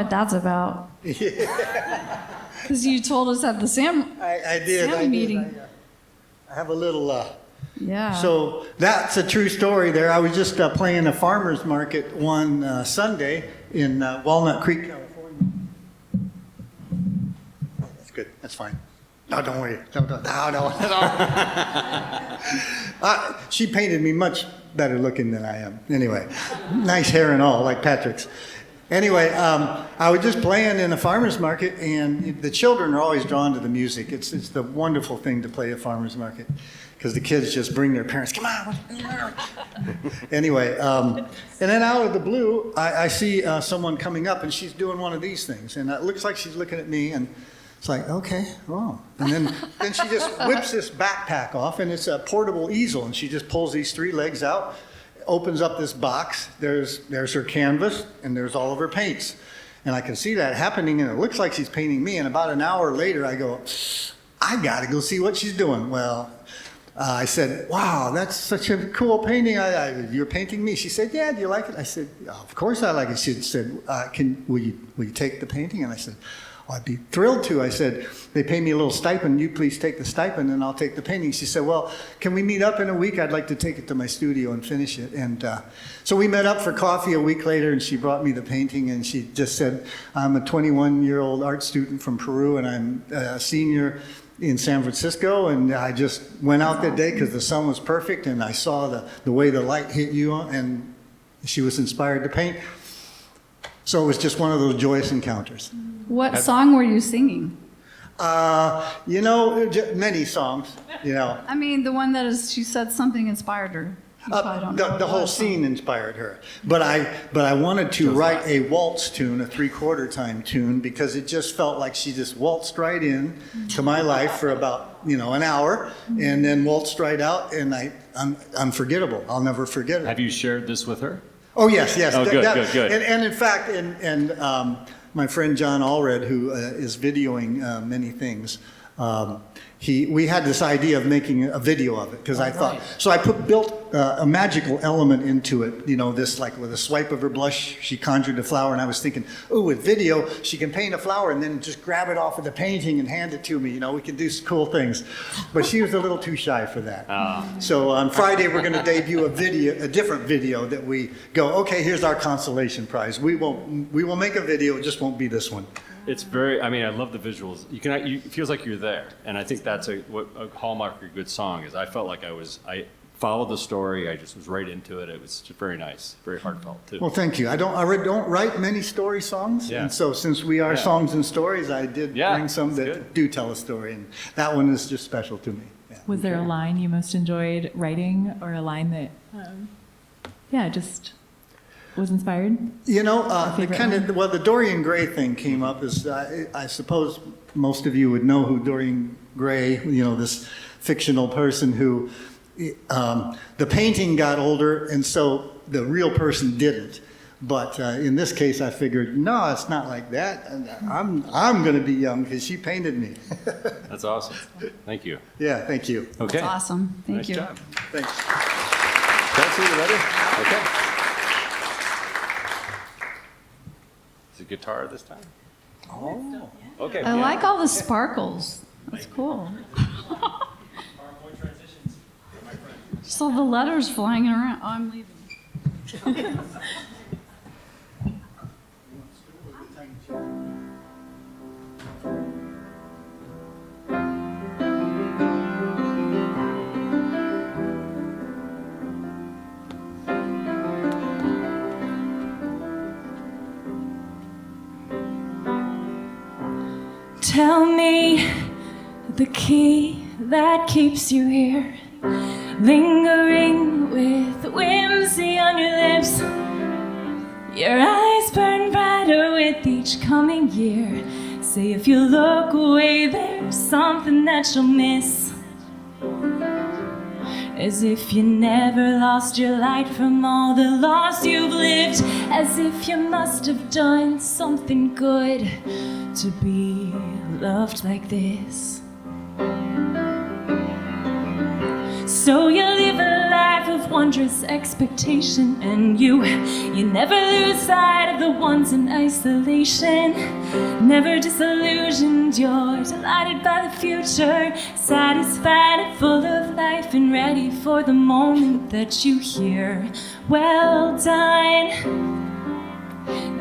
Speaker 3: what that's about. Because you told us at the
Speaker 4: I did.
Speaker 3: SAMI meeting.
Speaker 4: I have a little.
Speaker 3: Yeah.
Speaker 4: So that's a true story there. I was just playing a farmer's market one Sunday in Walnut Creek, California. That's good. That's fine. No, don't worry. No. She painted me much better looking than I am. Anyway, nice hair and all, like Patrick's. Anyway, I was just playing in a farmer's market, and the children are always drawn to the music. It's the wonderful thing to play a farmer's market, because the kids just bring their parents, come on. Anyway, and then out of the blue, I see someone coming up, and she's doing one of these things, and it looks like she's looking at me, and it's like, okay, oh. And then she just whips this backpack off, and it's a portable easel, and she just pulls these three legs out, opens up this box. There's her canvas, and there's all of her paints. And I can see that happening, and it looks like she's painting me. And about an hour later, I go, I got to go see what she's doing. Well, I said, wow, that's such a cool painting. You're painting me. She said, yeah, do you like it? I said, of course I like it. She said, will you take the painting? And I said, oh, I'd be thrilled to. I said, they pay me a little stipend. You please take the stipend, and I'll take the painting. She said, well, can we meet up in a week? I'd like to take it to my studio and finish it. And so we met up for coffee a week later, and she brought me the painting, and she just said, I'm a 21-year-old art student from Peru, and I'm a senior in San Francisco, and I just went out that day because the sun was perfect, and I saw the way the light hit you, and she was inspired to paint. So it was just one of those joyous encounters.
Speaker 3: What song were you singing?
Speaker 4: Many songs,
Speaker 3: I mean, the one that is, she said something inspired her. You probably don't know
Speaker 4: The whole scene inspired her. But I wanted to write a waltz tune, a 3/4 time tune, because it just felt like she just waltzed right in to my life for about, an hour, and then waltzed right out, and I'm unforgettable. I'll never forget it.
Speaker 2: Have you shared this with her?
Speaker 4: Oh, yes.
Speaker 2: Oh, good.
Speaker 4: And in fact, my friend John Allred, who is videoing many things, we had this idea of making a video of it, because I thought, so I built a magical element into it, this, like with a swipe of her blush, she conjured a flower, and I was thinking, oh, with video, she can paint a flower and then just grab it off of the painting and hand it to me, we can do cool things. But she was a little too shy for that. So on Friday, we're going to debut a different video that we go, okay, here's our consolation prize. We will make a video, it just won't be this one.
Speaker 2: It's I love the visuals. It feels like you're there. And I think that's what a hallmark of a good song is. I felt like I followed the story. I just was right into it. It was just very nice, very heartfelt too.
Speaker 4: Well, thank you. I don't write many story songs.
Speaker 2: Yeah.
Speaker 4: And so since we are Songs and Stories, I did bring some that
Speaker 2: good.
Speaker 4: do tell a story. And that one is just special to me. Yeah.
Speaker 6: Was there a line you most enjoyed writing, or a line that, just was inspired?
Speaker 4: The Dorian Gray thing came up. I suppose most of you would know who Dorian Gray, this fictional person who, the painting got older, and so the real person didn't. But in this case, I figured, no, it's not like that. I'm going to be young because she painted me.
Speaker 2: That's awesome. Thank you.
Speaker 4: Yeah, thank you.
Speaker 2: Okay.
Speaker 3: That's awesome. Thank you.
Speaker 2: Nice job.
Speaker 4: Thanks.
Speaker 2: Kelsey, you ready? Okay. Is it guitar this time?
Speaker 4: Oh.
Speaker 2: Okay.
Speaker 3: I like all the sparkles. That's cool. Just all the letters flying around. Oh, I'm leaving.
Speaker 5: Tell me the key that keeps you here, lingering with whimsy on your lips. Your eyes burn brighter with each coming year. Say if you look away, there's something that you'll miss. As if you never lost your light from all the loss you've lived. As if you must have done something good to be loved like this. So you live a life of wondrous expectation, and you never lose sight of the ones in isolation. Never disillusioned, you're delighted by the future, satisfied and full of life and ready for the moment that you hear, well done,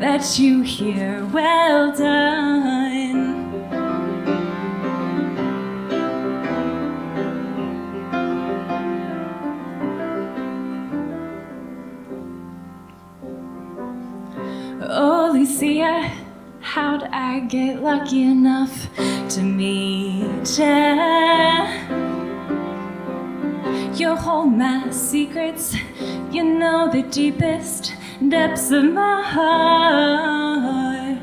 Speaker 5: that you hear, well done. Oh, Lucia, how'd I get lucky enough to meet ya? You hold my secrets, you know the deepest depths of my heart,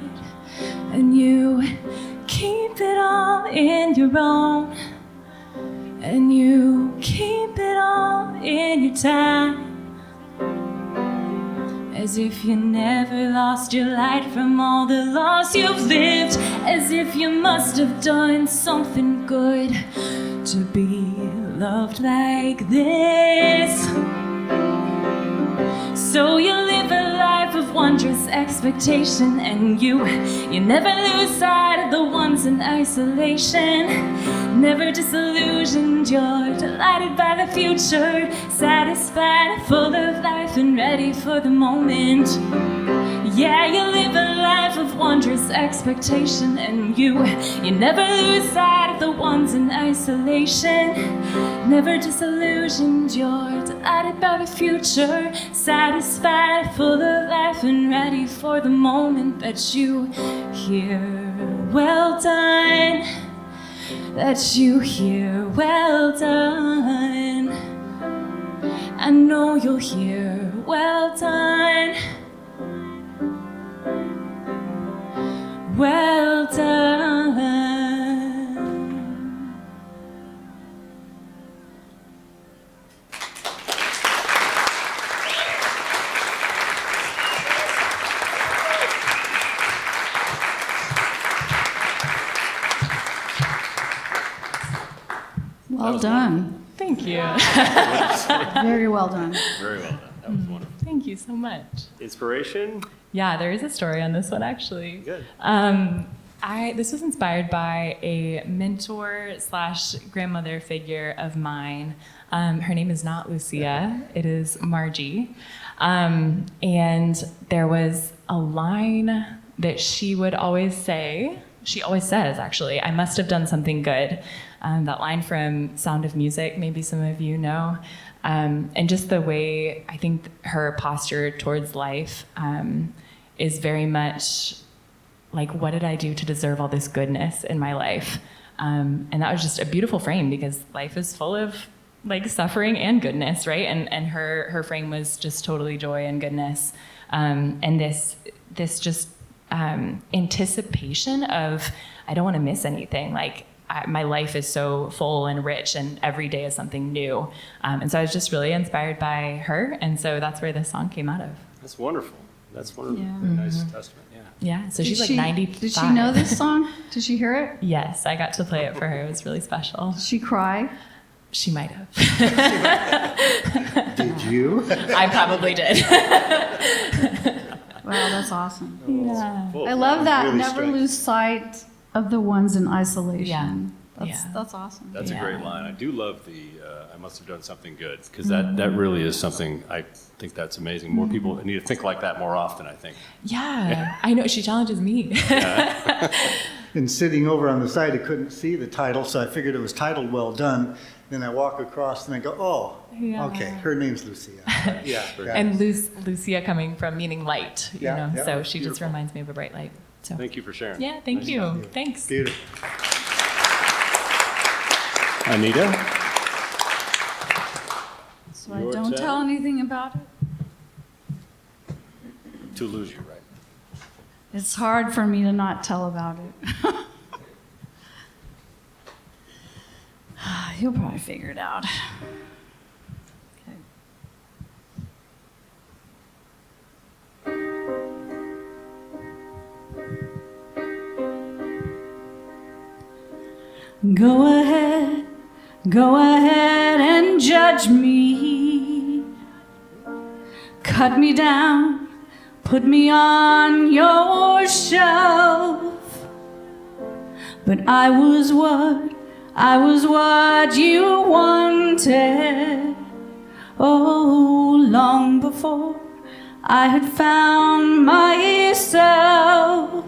Speaker 5: and you keep it all in your own, and you keep it all in your time. As if you never lost your light from all the loss you've lived. As if you must have done something good to be loved like this. So you live a life of wondrous expectation, and you never lose sight of the ones in isolation. Never disillusioned, you're delighted by the future, satisfied, full of life and ready for the moment. Yeah, you live a life of wondrous expectation, and you never lose sight of the ones in isolation. Never disillusioned, you're delighted by the future, satisfied, full of life and ready for the moment that you hear, well done, that you hear, well done. I know you'll hear, well done, well done.
Speaker 3: Well done.
Speaker 6: Thank you.
Speaker 3: Very well done.
Speaker 2: Very well done. That was wonderful.
Speaker 6: Thank you so much.
Speaker 2: Inspiration?
Speaker 6: Yeah, there is a story on this one actually.
Speaker 2: Good.
Speaker 6: This was inspired by a mentor / grandmother figure of mine. Her name is not Lucia, it is Margie. And there was a line that she would always say, she always says actually, I must have done something good. That line from Sound of Music, maybe some of you know. And just the way I think her posture towards life is very much like, what did I do to deserve all this goodness in my life? And that was just a beautiful frame, because life is full of like suffering and goodness, right? And her frame was just totally joy and goodness. And this just anticipation of, I don't want to miss anything. Like, my life is so full and rich, and every day is something new. And so I was just really inspired by her, and so that's where this song came out of.
Speaker 2: That's wonderful. That's wonderful.
Speaker 3: Yeah.
Speaker 2: Very nice testament, yeah.
Speaker 6: Yeah, so she's like 95.
Speaker 3: Did she know this song? Did she hear it?
Speaker 6: Yes, I got to play it for her. It was really special.
Speaker 3: Did she cry?
Speaker 6: She might have.
Speaker 4: Did you?
Speaker 6: I probably did.
Speaker 3: Wow, that's awesome.
Speaker 6: Yeah.
Speaker 2: Full.
Speaker 3: I love that.
Speaker 4: Really
Speaker 3: Never
Speaker 4: striking.
Speaker 3: lose sight of the ones in isolation.
Speaker 6: Yeah.
Speaker 3: That's awesome.
Speaker 2: That's a
Speaker 6: Yeah.
Speaker 2: great line. I do love the I must have done something good, because that really is something, I think that's amazing. More people need to think like that more often, I think.
Speaker 6: Yeah, I know. She challenges me.
Speaker 4: And sitting over on the side, I couldn't see the title, so I figured it was titled Well Done. Then I walk across and I go, oh,
Speaker 6: Yeah.
Speaker 4: okay, her name's Lucia. Yeah.
Speaker 6: And Lucia coming from meaning light, you
Speaker 4: Yeah,
Speaker 6: know.
Speaker 4: yeah.
Speaker 6: So she just
Speaker 4: Beautiful.
Speaker 6: reminds me of a bright light. So
Speaker 2: Thank you for sharing.
Speaker 6: yeah, thank
Speaker 2: Nice
Speaker 6: you.
Speaker 2: job.
Speaker 6: Thanks.
Speaker 4: Beautiful.
Speaker 2: Anita?
Speaker 3: So I
Speaker 2: Your
Speaker 3: don't
Speaker 2: turn.
Speaker 3: tell anything about it.
Speaker 2: To lose you, right?
Speaker 3: It's hard for me to not tell about it. You'll probably figure it out. Okay. Go ahead and judge me. cut me down, put me on your shelf. But I was what you wanted. Oh, long before I had found myself.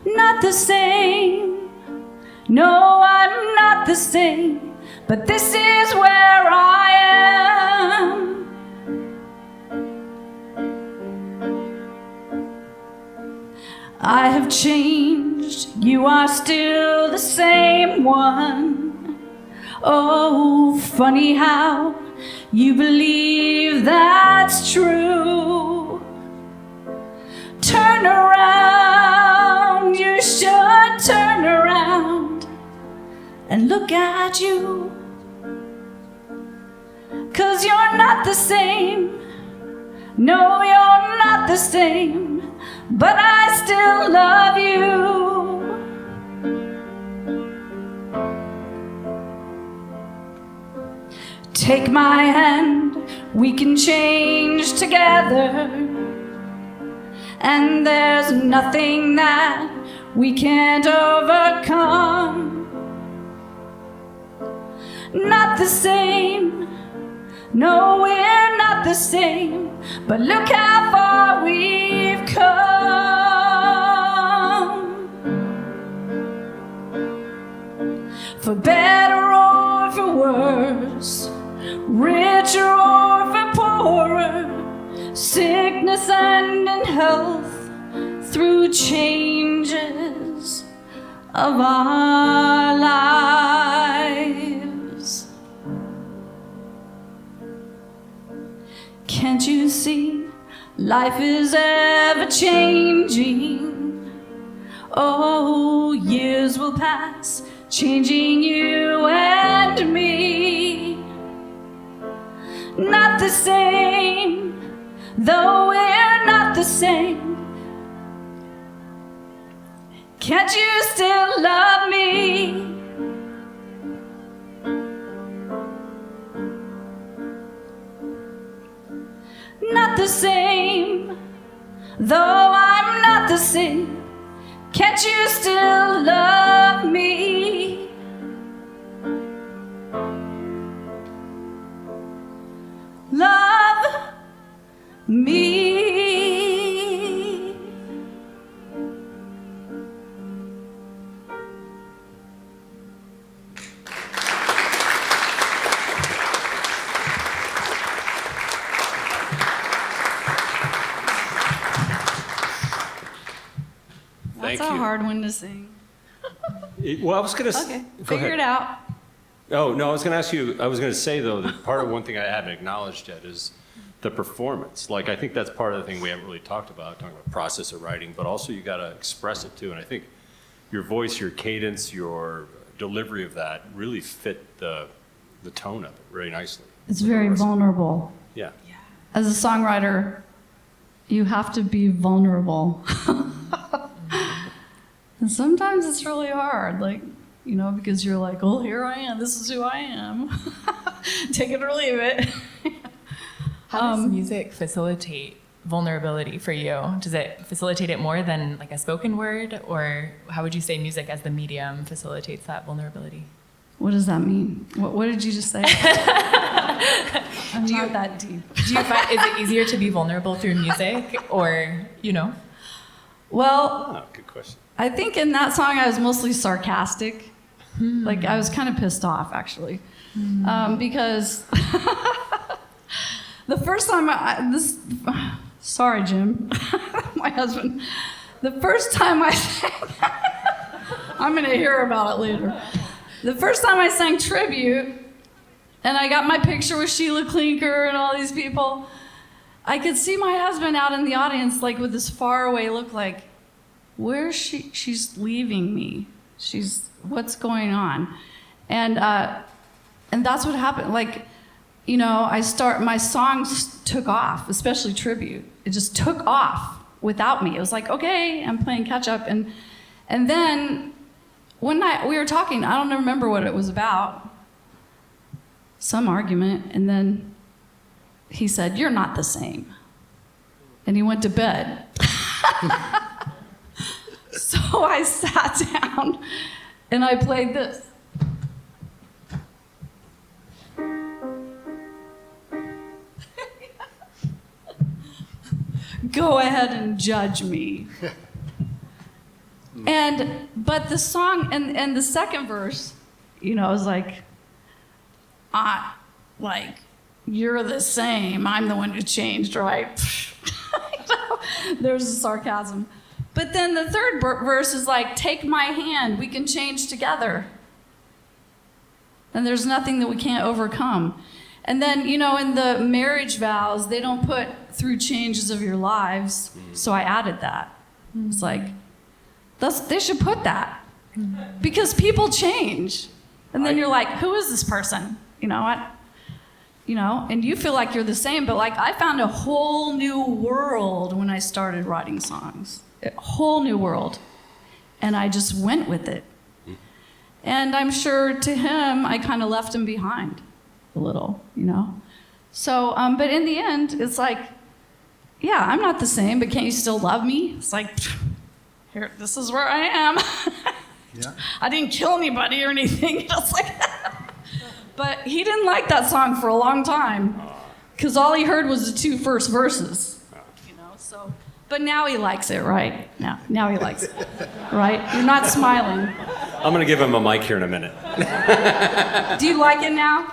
Speaker 3: Not the same, no, I'm not the same, but this is where I am. I have changed, you are still the same one. Oh, funny how you believe that's true. Turn around, you should turn around and look at you. 'Cause you're not the same, no, you're not the same, but I still love you. Take my hand, we can change together, and there's nothing that we can't overcome. Not the same, no, we're not the same, but look how far we've come. For better or for worse, richer or for poorer, sickness and in health, through changes of our lives. Can't you see life is ever changing? Oh, years will pass, changing you and me. Not the same, though we're not the same. Can't you still love me? Not the same, though I'm not the same. Can't you still love me? Love me.
Speaker 2: Thank
Speaker 3: That's a
Speaker 2: you.
Speaker 3: hard one to sing.
Speaker 2: Well, I was going to
Speaker 3: Okay,
Speaker 2: go
Speaker 3: figure
Speaker 2: ahead.
Speaker 3: it out.
Speaker 2: Oh, no, I was going to ask you, I was going to say, though, that part of one thing I haven't acknowledged yet is the performance. Like, I think that's part of the thing we haven't really talked about process of writing, but also you got to express it, too. And I think your voice, your cadence, your delivery of that really fit the tone of it very nicely.
Speaker 3: It's very vulnerable.
Speaker 2: Yeah.
Speaker 3: As a songwriter, you have to be vulnerable. And sometimes it's really hard, like, you know, because you're like, well, here I am, this is who I am. Take it or leave it.
Speaker 6: How does music facilitate vulnerability for you? Does it facilitate it more than like a spoken word, or how would you say music as the medium facilitates that vulnerability?
Speaker 3: What does that mean? What did you just say? I'm not that deep.
Speaker 6: Do you find, is it easier to be vulnerable through music, or, you know?
Speaker 3: Well,
Speaker 2: Oh, good question.
Speaker 3: I think in that song I was mostly sarcastic. Like I was kind of pissed off actually, because the first time sorry Jim, my husband, the first time I sang, I'm gonna hear about it later. The first time I sang Tribute, and I got my picture with Sheila Klinker and all these people, I could see my husband out in the audience like with this faraway look like, where is she? She's leaving me. What's going on? And that's what happened. Like, you know, my songs took off, especially Tribute. It just took off without me. It was like, okay, I'm playing catch up. And then one night we were talking, I don't remember what it was about, some argument, and then he said, "You're not the same." And he went to bed. So I sat down and I played this. Go ahead and judge me. But the song and the second verse, you know, is like, you're the same. I'm the one who changed, right? There's the sarcasm. But then the third verse is like, take my hand, we can change together. And there's nothing that we can't overcome. And then, you know, in the marriage vows, they don't put through changes of your lives. So I added that. It's like, they should put that. Because people change. And then you're like, who is this person? You know what? You know, and you feel like you're the same, but like I found a whole new world when I started writing songs. A whole new world. And I just went with it. And I'm sure to him, I kind of left him behind a little, you know? So, but in the end, it's like, yeah, I'm not the same, but can't you still love me? It's like, here, this is where I am.
Speaker 4: Yeah.
Speaker 3: I didn't kill anybody or anything. Just like But he didn't like that song for a long time because all he heard was the two first verses. You know, so. But now he likes it, right? Now he likes it, right? You're not smiling.
Speaker 2: I'm going to give him a mic here in a minute.
Speaker 3: Do you like it now?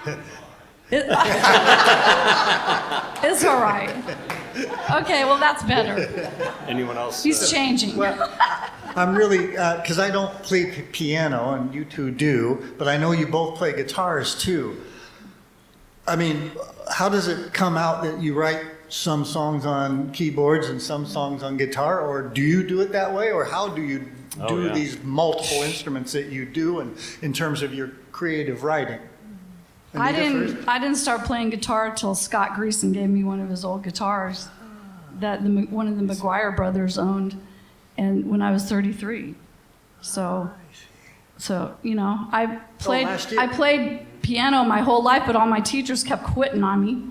Speaker 3: It's all right. Okay, well, that's better.
Speaker 2: Anyone else?
Speaker 3: He's changing.
Speaker 4: Well, I'm really, because I don't play piano, and you two do, but I know you both play guitars too. I mean, how does it come out that you write some songs on keyboards and some songs on guitar, or do you do it that way, or how do you do these multiple instruments that you do, and in terms of your creative writing?
Speaker 3: I didn't start playing guitar till Scott Greason gave me one of his old guitars that one of the McGuire brothers owned, and when I was 33. So you know, I played piano my whole life, but all my teachers kept quitting on me.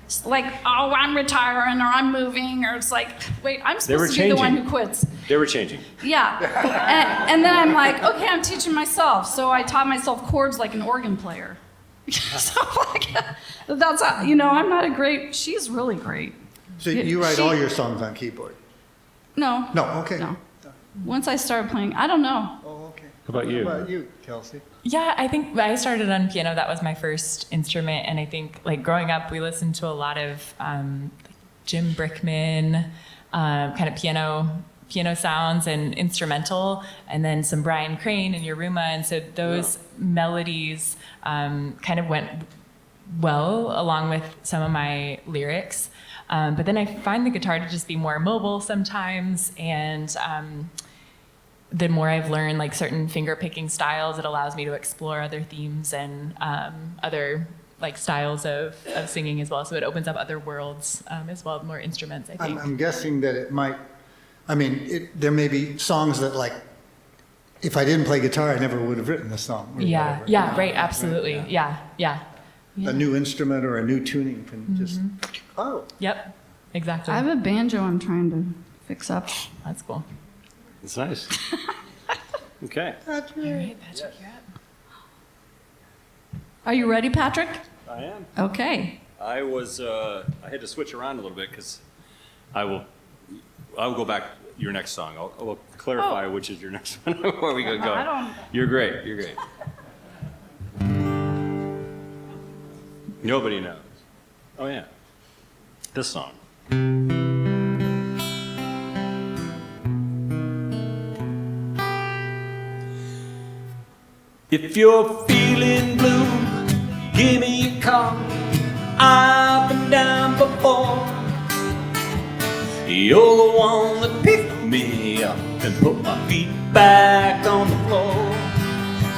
Speaker 3: It's like, oh, I'm retiring, or I'm moving, or it's like, wait, I'm supposed to be the one who quits.
Speaker 2: They were changing.
Speaker 3: Yeah. And then I'm like, okay, I'm teaching myself. So I taught myself chords like an organ player. So like, that's how, you know, I'm not a great, she's really great.
Speaker 4: So you write all your songs on keyboard?
Speaker 3: No.
Speaker 4: No, okay.
Speaker 3: No. Once I started playing, I don't know.
Speaker 4: Oh, okay.
Speaker 2: How about you?
Speaker 4: What about you, Kelsey?
Speaker 6: Yeah, I think I started on piano. That was my first instrument. And I think, like, growing up, we listened to a lot of Jim Brickman, kind of piano sounds and instrumental, and then some Brian Crane and Yaruma. And so those melodies kind of went well along with some of my lyrics. But then I find the guitar to just be more mobile sometimes, and the more I've learned like certain finger picking styles, it allows me to explore other themes and other like styles of singing as well. So it opens up other worlds as well, more instruments, I think.
Speaker 4: I'm guessing that it might, I mean, there may be songs that like, if I didn't play guitar, I never would have written the song.
Speaker 6: Yeah, right, absolutely. Right, yeah.
Speaker 4: A new instrument or a new tuning can just,
Speaker 6: Yep, exactly.
Speaker 3: I have a banjo I'm trying to fix up.
Speaker 6: That's cool.
Speaker 2: It's nice. Okay.
Speaker 6: All right, Patrick, you're up.
Speaker 3: Are you ready, Patrick?
Speaker 2: I am.
Speaker 3: Okay.
Speaker 2: I had to switch around a little bit because I will go back your next song. I'll clarify which is your next one before we go.
Speaker 3: I don't.
Speaker 2: You're great. Nobody knows. Oh yeah. This song. If you're feeling blue, give me a call. I've been down before. You're the one that picked me up and put my feet back on the floor.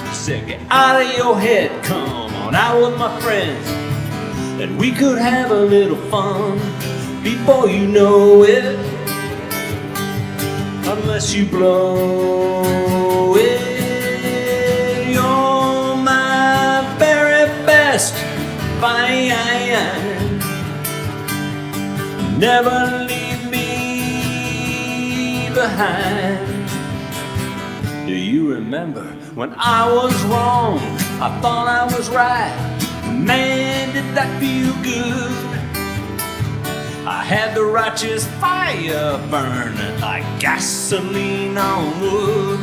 Speaker 2: You said, get out of your head, come on out with my friends, and we could have a little fun before you know it, unless you blow it. You're my very best fine. never leave me behind. Do you remember when I was wrong? I thought I was right. Man, did that feel good. I had the righteous fire burning like gasoline on wood.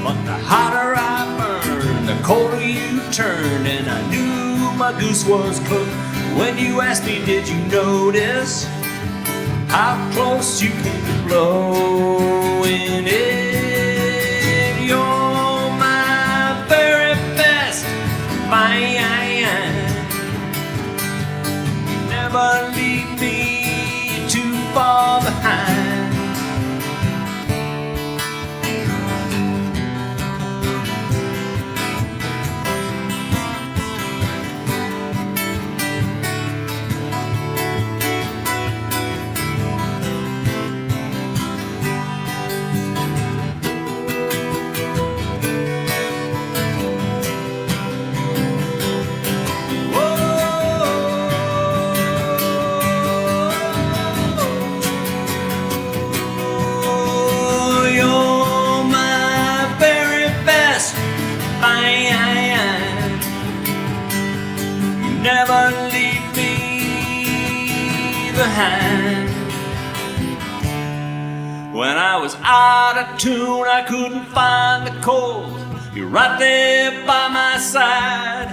Speaker 2: But the hotter I burned, the colder you turned, and I knew my goose was cooked. When you asked me, did you notice how close you came to blowing it? You're my very best fine. Never leave me too far behind. Never leave me behind. When I was out of tune, I couldn't find the chord. You're right there by my side.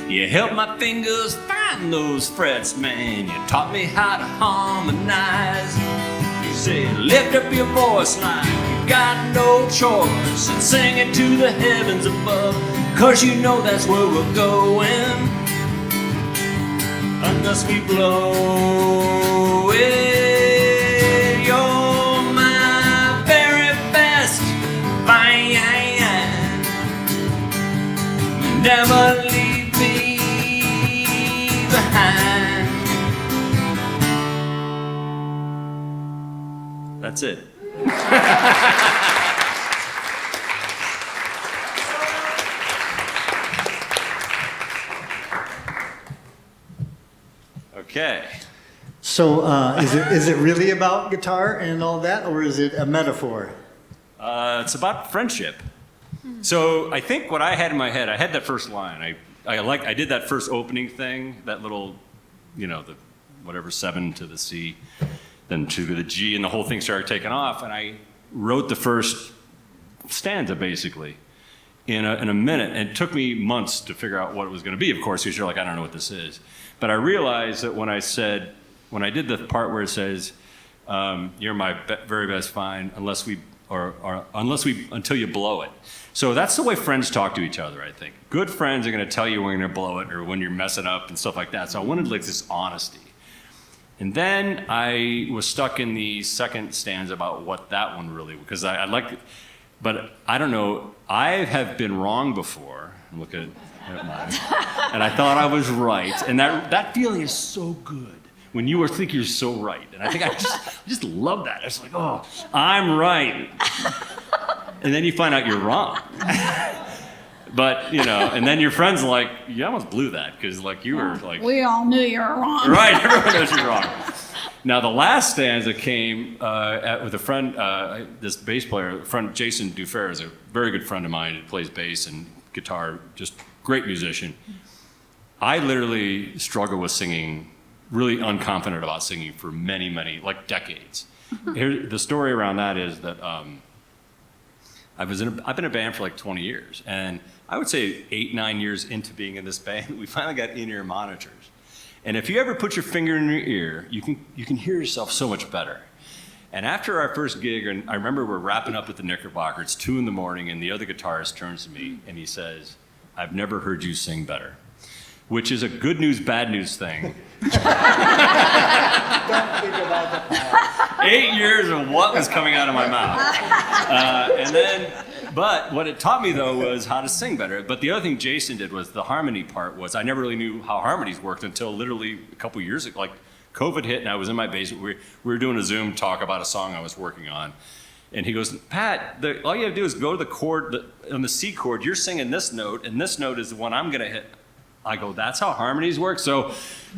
Speaker 2: You helped my fingers find those frets, man. You taught me how to harmonize. You said, lift up your voice line, you got no choice, and sing it to the heavens above, 'cause you know that's where we're going. Unless we blow it, you're my very best fine. Never leave me behind. That's it. Okay.
Speaker 4: So is it really about guitar and all that, or is it a metaphor?
Speaker 2: It's about friendship. So I think what I had in my head, I had that first line. I did that first opening thing, that little, the whatever 7 to the C, then to the G, and the whole thing started taking off. And I wrote the first stanza basically in a minute, and it took me months to figure out what it was going to be. Of course, because you're like, I don't know what this is. But I realized that when I did the part where it says, "You're my very best fine, until you blow it." So that's the way friends talk to each other, I think. Good friends are going to tell you when you're going to blow it or when you're messing up and stuff like that. So I wanted like this honesty. And then I was stuck in the second stanza about what that one really, because I like it, but I don't know. I have been wrong before. Look at mine. And I thought I was right. And that feeling is so good when you think you're so right. And I think I just love that. It's like, oh, I'm right. And then you find out you're wrong. But, and then your friend's like, you almost blew that because like you were like.
Speaker 3: We all knew you were wrong.
Speaker 2: Right, everyone knows you're wrong. Now the last stanza came with a friend, this bass player, friend Jason Dufair is a very good friend of mine who plays bass and guitar, just great musician. I literally struggle with singing, really unconfident about singing for many, like decades. The story around that is that I've been in a band for like 20 years, and I would say 8-9 years into being in this band, we finally got in-ear monitors. And if you ever put your finger in your ear, you can hear yourself so much better. And after our first gig, and I remember we're wrapping up with the Knickerbocker, it's 2 a.m, and the other guitarist turns to me and he says, "I've never heard you sing better," which is a good news, bad news thing.
Speaker 4: Don't think about the past.
Speaker 2: 8 years of what was coming out of my mouth. But what it taught me though was how to sing better. But the other thing Jason did was the harmony part was I never really knew how harmonies worked until literally a couple years ago. Like COVID hit and I was in my basement. We were doing a Zoom talk about a song I was working on. And he goes, "Pat, all you have to do is go to the chord, on the C chord, you're singing this note, and this note is the one I'm going to hit." I go, that's how harmonies work? So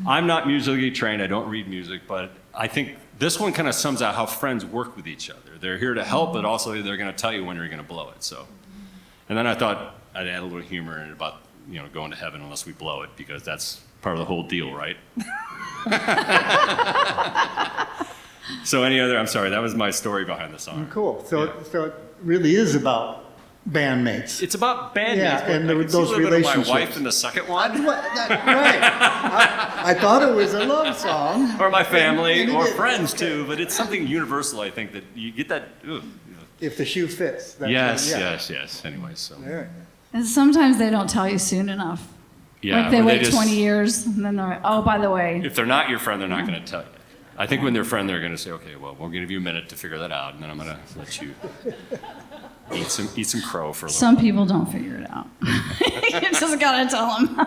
Speaker 2: I'm not musically trained. I don't read music, but I think this one kind of sums out how friends work with each other. They're here to help, but also they're going to tell you when you're going to blow it. So, and then I thought I'd add a little humor in it about, going to heaven unless we blow it, because that's part of the whole deal, right? So I'm sorry, that was my story behind the song.
Speaker 4: Cool. So it really is about bandmates.
Speaker 2: It's about bandmates.
Speaker 4: Yeah,
Speaker 2: but
Speaker 4: and
Speaker 2: I could see
Speaker 4: those
Speaker 2: a little bit of
Speaker 4: relationships.
Speaker 2: my wife in the second one.
Speaker 4: Right. I thought it was a love song.
Speaker 2: Or my family,
Speaker 4: And it
Speaker 2: or
Speaker 4: is.
Speaker 2: friends too, but it's something universal, I think, that you get that.
Speaker 4: If the shoe fits. that's
Speaker 2: Yes,
Speaker 4: what- yeah.
Speaker 2: yes. Anyways, so.
Speaker 4: There.
Speaker 3: And sometimes they don't tell you soon enough.
Speaker 2: Yeah,
Speaker 3: Like they
Speaker 2: or
Speaker 3: wait
Speaker 2: just-
Speaker 3: 20 years and then they're like, oh, by the way.
Speaker 2: If they're not your friend, they're not going to tell you. I think when they're friend, they're going to say, okay, well, we're going to give you a minute to figure that out, and then I'm going to let you eat some crow for a little
Speaker 3: Some
Speaker 2: while.
Speaker 3: people don't figure it out. You just gotta tell them.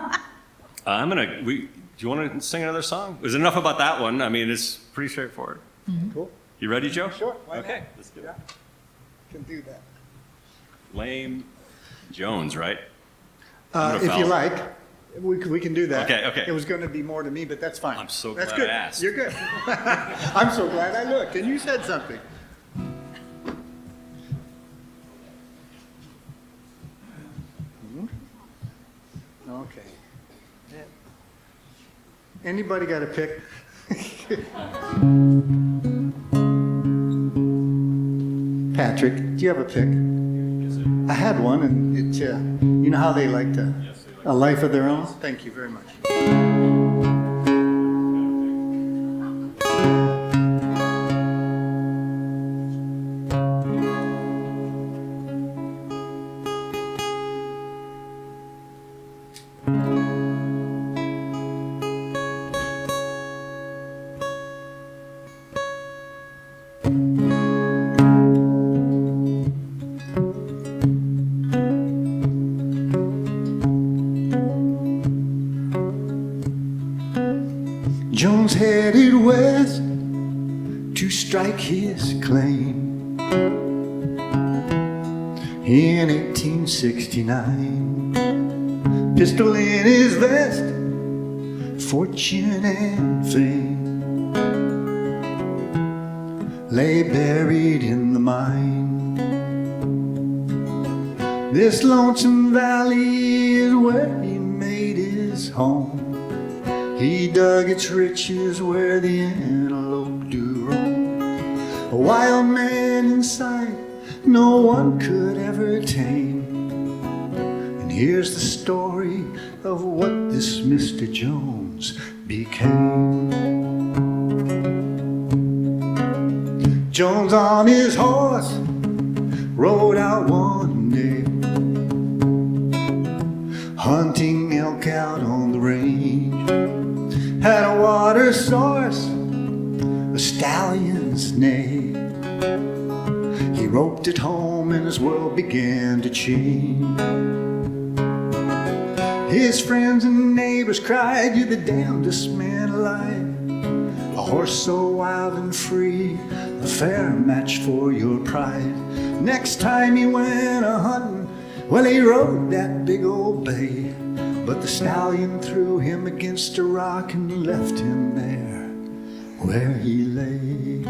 Speaker 2: Do you want to sing another song? Is it enough about that one? I mean, it's pretty straightforward.
Speaker 4: Cool.
Speaker 2: You ready, Joe?
Speaker 4: Sure. Why not?
Speaker 2: Okay, let's do it.
Speaker 4: Can do that.
Speaker 2: Lame Jones, right? I'm gonna
Speaker 4: If you
Speaker 2: follow.
Speaker 4: like, we can do that.
Speaker 2: Okay.
Speaker 4: It was going to be more to me, but that's fine.
Speaker 2: I'm so
Speaker 4: that's
Speaker 2: glad
Speaker 4: good.
Speaker 2: I asked.
Speaker 4: You're good. I'm so glad I looked and you said something. Okay. Anybody got a pick? Patrick, do you have a pick? I had one, and it, you know how they like a life of their own? Thank you very much. Jones headed west to strike his claim in 1869. Pistol in his vest, fortune and fame lay buried in the mine. This lonesome valley is where he made his home. He dug its riches where the antelope do roam. A wild man inside, no one could ever tame. And here's the story of what this Mr. Jones became. Jones on his horse rode out one day, hunting elk out on the range. Had a water source, a stallion's neigh. He roped it home and his world began to change. His friends and neighbors cried, "You're the damnedest man alive. A horse so wild and free, a fair match for your pride." Next time he went a-hunting, well, he rode that big old bay. But the stallion threw him against a rock and left him there where he lay.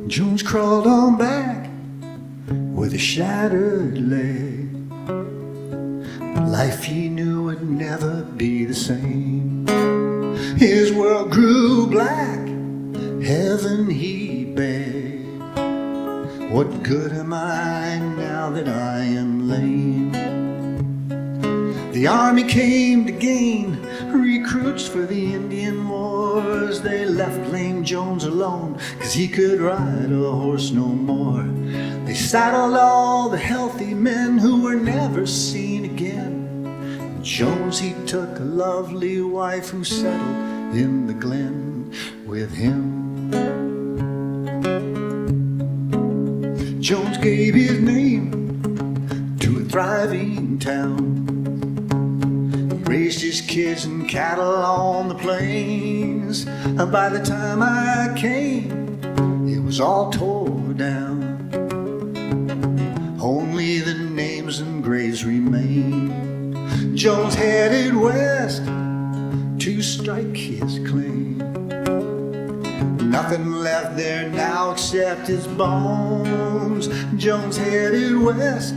Speaker 4: Jones crawled on back with a shattered leg. Life he knew would never be the same. His world grew black, heaven he begged. What good am I now that I am lame? The army came to gain recruits for the Indian wars. They left lame Jones alone, 'cause he could ride a horse no more. They saddled all the healthy men who were never seen again. Jones, he took a lovely wife who settled in the glen with him. Jones gave his name to a thriving town. He raised his kids and cattle on the plains. And by the time I came, it was all tore down. Only the names and graves remain. Jones headed west to strike his claim. Nothing left there now except his bones. Jones headed west,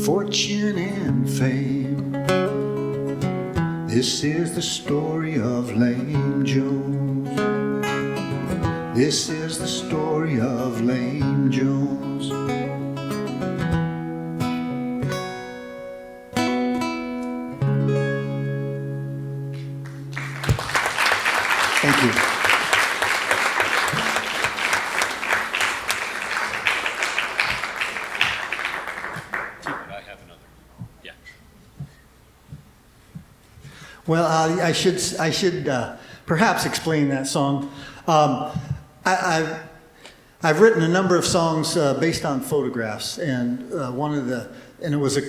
Speaker 4: fortune and fame. This is the story of Lame Jones. This is the story of Lame Jones. Thank you.
Speaker 2: I have another. Yeah.
Speaker 4: Well, I should perhaps explain that song. I've written a number of songs based on photographs, and it was a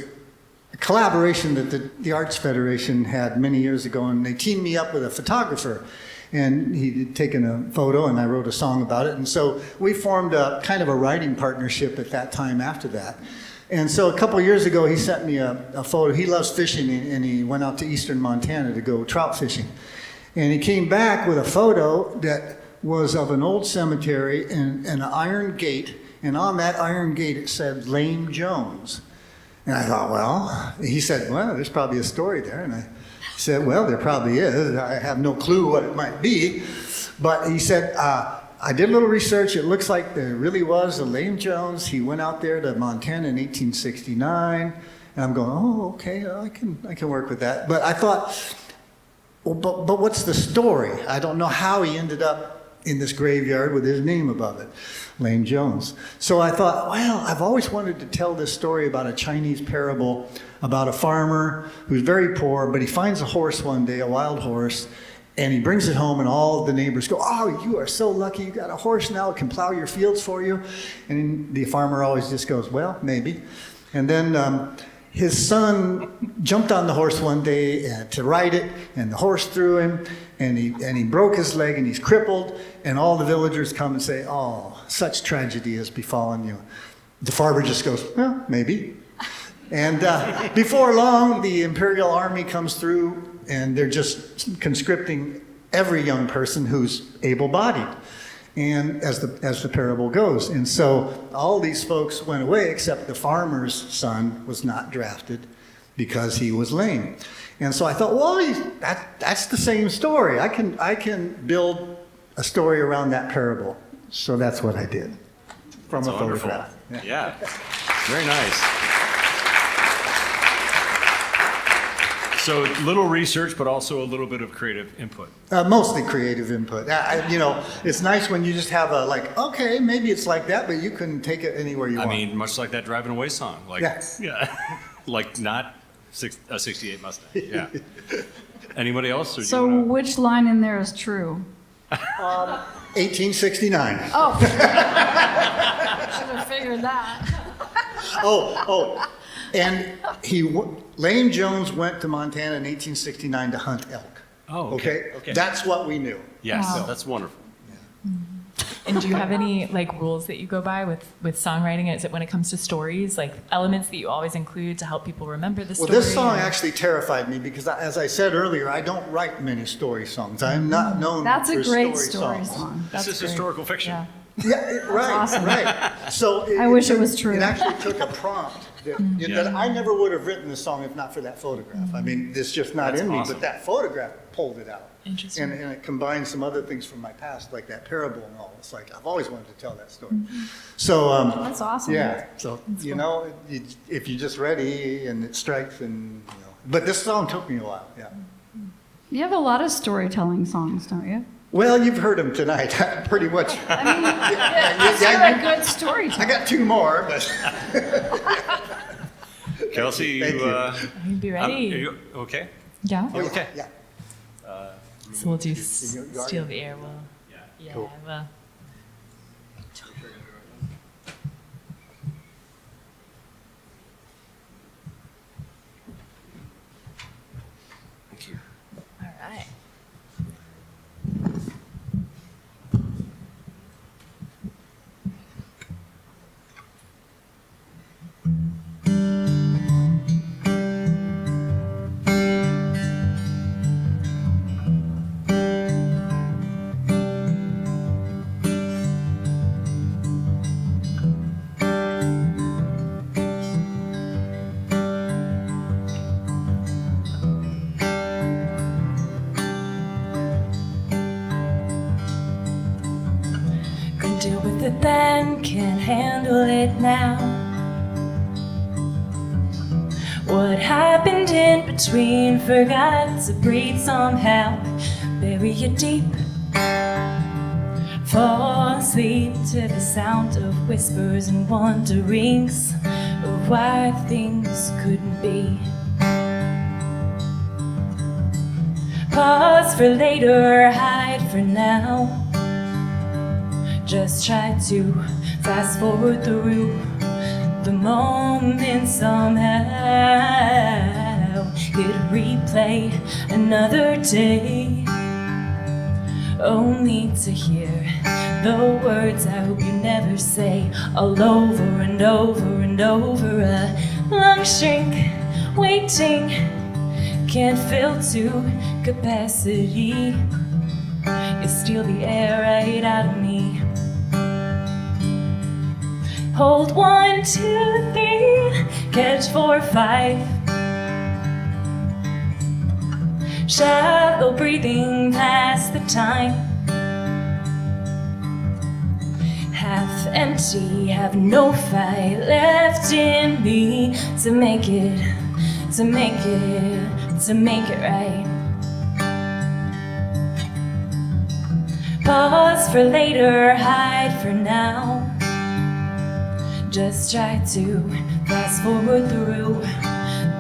Speaker 4: collaboration that the Arts Federation had many years ago, and they teamed me up with a photographer, and he had taken a photo, and I wrote a song about it, and so we formed a kind of a writing partnership at that time after that. And so a couple of years ago, he sent me a photo. He loves fishing, and he went out to eastern Montana to go trout fishing. And he came back with a photo that was of an old cemetery and an iron gate, and on that iron gate it said Lame Jones. And I thought, well, he said, well, there's probably a story there. And I said, well, there probably is. I have no clue what it might be. But he said, I did a little research. It looks like there really was a Lame Jones. He went out there to Montana in 1869. And I'm going, oh, okay, I can work with that. But I thought, well, but what's the story? I don't know how he ended up in this graveyard with his name above it, Lame Jones. So I thought, well, I've always wanted to tell this story about a Chinese parable about a farmer who's very poor, but he finds a horse one day, a wild horse, and he brings it home, and all the neighbors go, oh, you are so lucky, you got a horse now, it can plow your fields for you. And the farmer always just goes, well, maybe. And then his son jumped on the horse one day to ride it, and the horse threw him, and he broke his leg, and he's crippled, and all the villagers come and say, oh, such tragedy has befallen you. The farmer just goes, well, maybe. And before long, the Imperial Army comes through, and they're just conscripting every young person who's able-bodied, and as the parable goes. And so all these folks went away, except the farmer's son was not drafted because he was lame. And so I thought, well, that's the same story. I can build a story around that parable. So that's what I did from
Speaker 2: That's
Speaker 4: a
Speaker 2: wonderful.
Speaker 4: photograph.
Speaker 2: Yeah. Very nice. So little research, but also a little bit of creative input.
Speaker 4: Mostly creative input. It's nice when you just have okay, maybe it's like that, but you can take it anywhere you want.
Speaker 2: I mean, much like that Driving Away song.
Speaker 4: Yes.
Speaker 2: Yeah. Like not a 68 Mustang. Yeah. Anybody else? Or do you
Speaker 3: So
Speaker 2: wanna-
Speaker 3: which line in there is true?
Speaker 4: 1869.
Speaker 3: Oh. Should have figured that.
Speaker 4: And Lame Jones went to Montana in 1869 to hunt elk.
Speaker 2: Oh, okay.
Speaker 4: That's what we knew.
Speaker 2: Yes,
Speaker 3: Wow.
Speaker 2: that's wonderful.
Speaker 6: And do you have any rules that you go by with songwriting? Is it when it comes to stories, like elements that you always include to help people remember the
Speaker 4: Well,
Speaker 6: story?
Speaker 4: this song
Speaker 6: or-
Speaker 4: actually terrified me because, as I said earlier, I don't write many story songs. I'm not known
Speaker 3: That's
Speaker 4: for
Speaker 3: a great
Speaker 4: story
Speaker 3: story
Speaker 4: songs.
Speaker 3: song.
Speaker 2: This
Speaker 3: That's
Speaker 2: is
Speaker 3: great.
Speaker 2: historical fiction.
Speaker 3: Yeah.
Speaker 4: Yeah, right,
Speaker 3: awesome.
Speaker 4: right. So
Speaker 3: I wish it was true.
Speaker 4: It actually took a prompt that I never would have written this song if not for that photograph. I mean, it's just not
Speaker 2: That's
Speaker 4: in me,
Speaker 2: awesome.
Speaker 4: but that photograph pulled it out.
Speaker 6: Interesting.
Speaker 4: And it combines some other things from my past, like that parable and all. It's like, I've always wanted to tell that story. So,
Speaker 3: That's awesome.
Speaker 4: yeah, so, if you're just ready and it strikes but this song took me a while, yeah.
Speaker 3: You have a lot of storytelling songs, don't you?
Speaker 4: Well, you've heard them tonight, pretty much.
Speaker 3: I mean, you're a good storyteller.
Speaker 4: I got two more, but
Speaker 2: Kelsey,
Speaker 4: Thank you.
Speaker 6: You'd be ready.
Speaker 2: are you okay?
Speaker 6: Yeah.
Speaker 4: Oh, yeah,
Speaker 2: Okay.
Speaker 4: Yeah.
Speaker 6: So we'll do
Speaker 4: you
Speaker 6: Steal the Air. We'll, yeah,
Speaker 4: Cool.
Speaker 6: well.
Speaker 2: Thank you.
Speaker 6: All right.
Speaker 5: Could deal with it then, can't handle it now. What happened in between? Forgot to breathe somehow. Bury it deep. Fall asleep to the sound of whispers and wonderings of why things couldn't be. Pause for later, hide for now. Just try to fast forward through the moment somehow. Hit replay another day, only to hear the words I hope you never say, all over and over and over. A lung shrink, waiting, can't fill to capacity. You steal the air right out of me. Hold 1, 2, 3, catch 4, 5. Shallow breathing past the time. Half empty, have no fight left in me to make it right. Pause for later, hide for now. Just try to fast forward through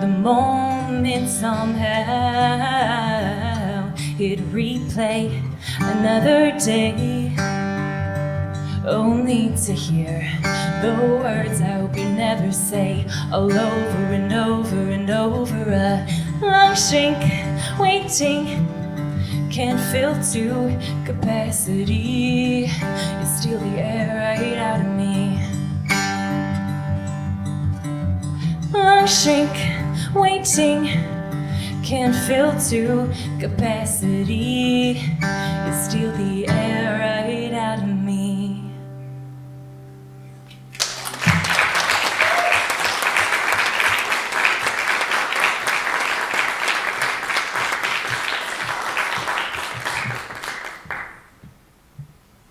Speaker 5: the moment somehow. Hit replay another day, only to hear the words I hope you never say, all over and over and over. A lung shrink, waiting, can't fill to capacity. You steal the air right out of me. Lung shrink, waiting, can't fill to capacity. You steal the air right out of me.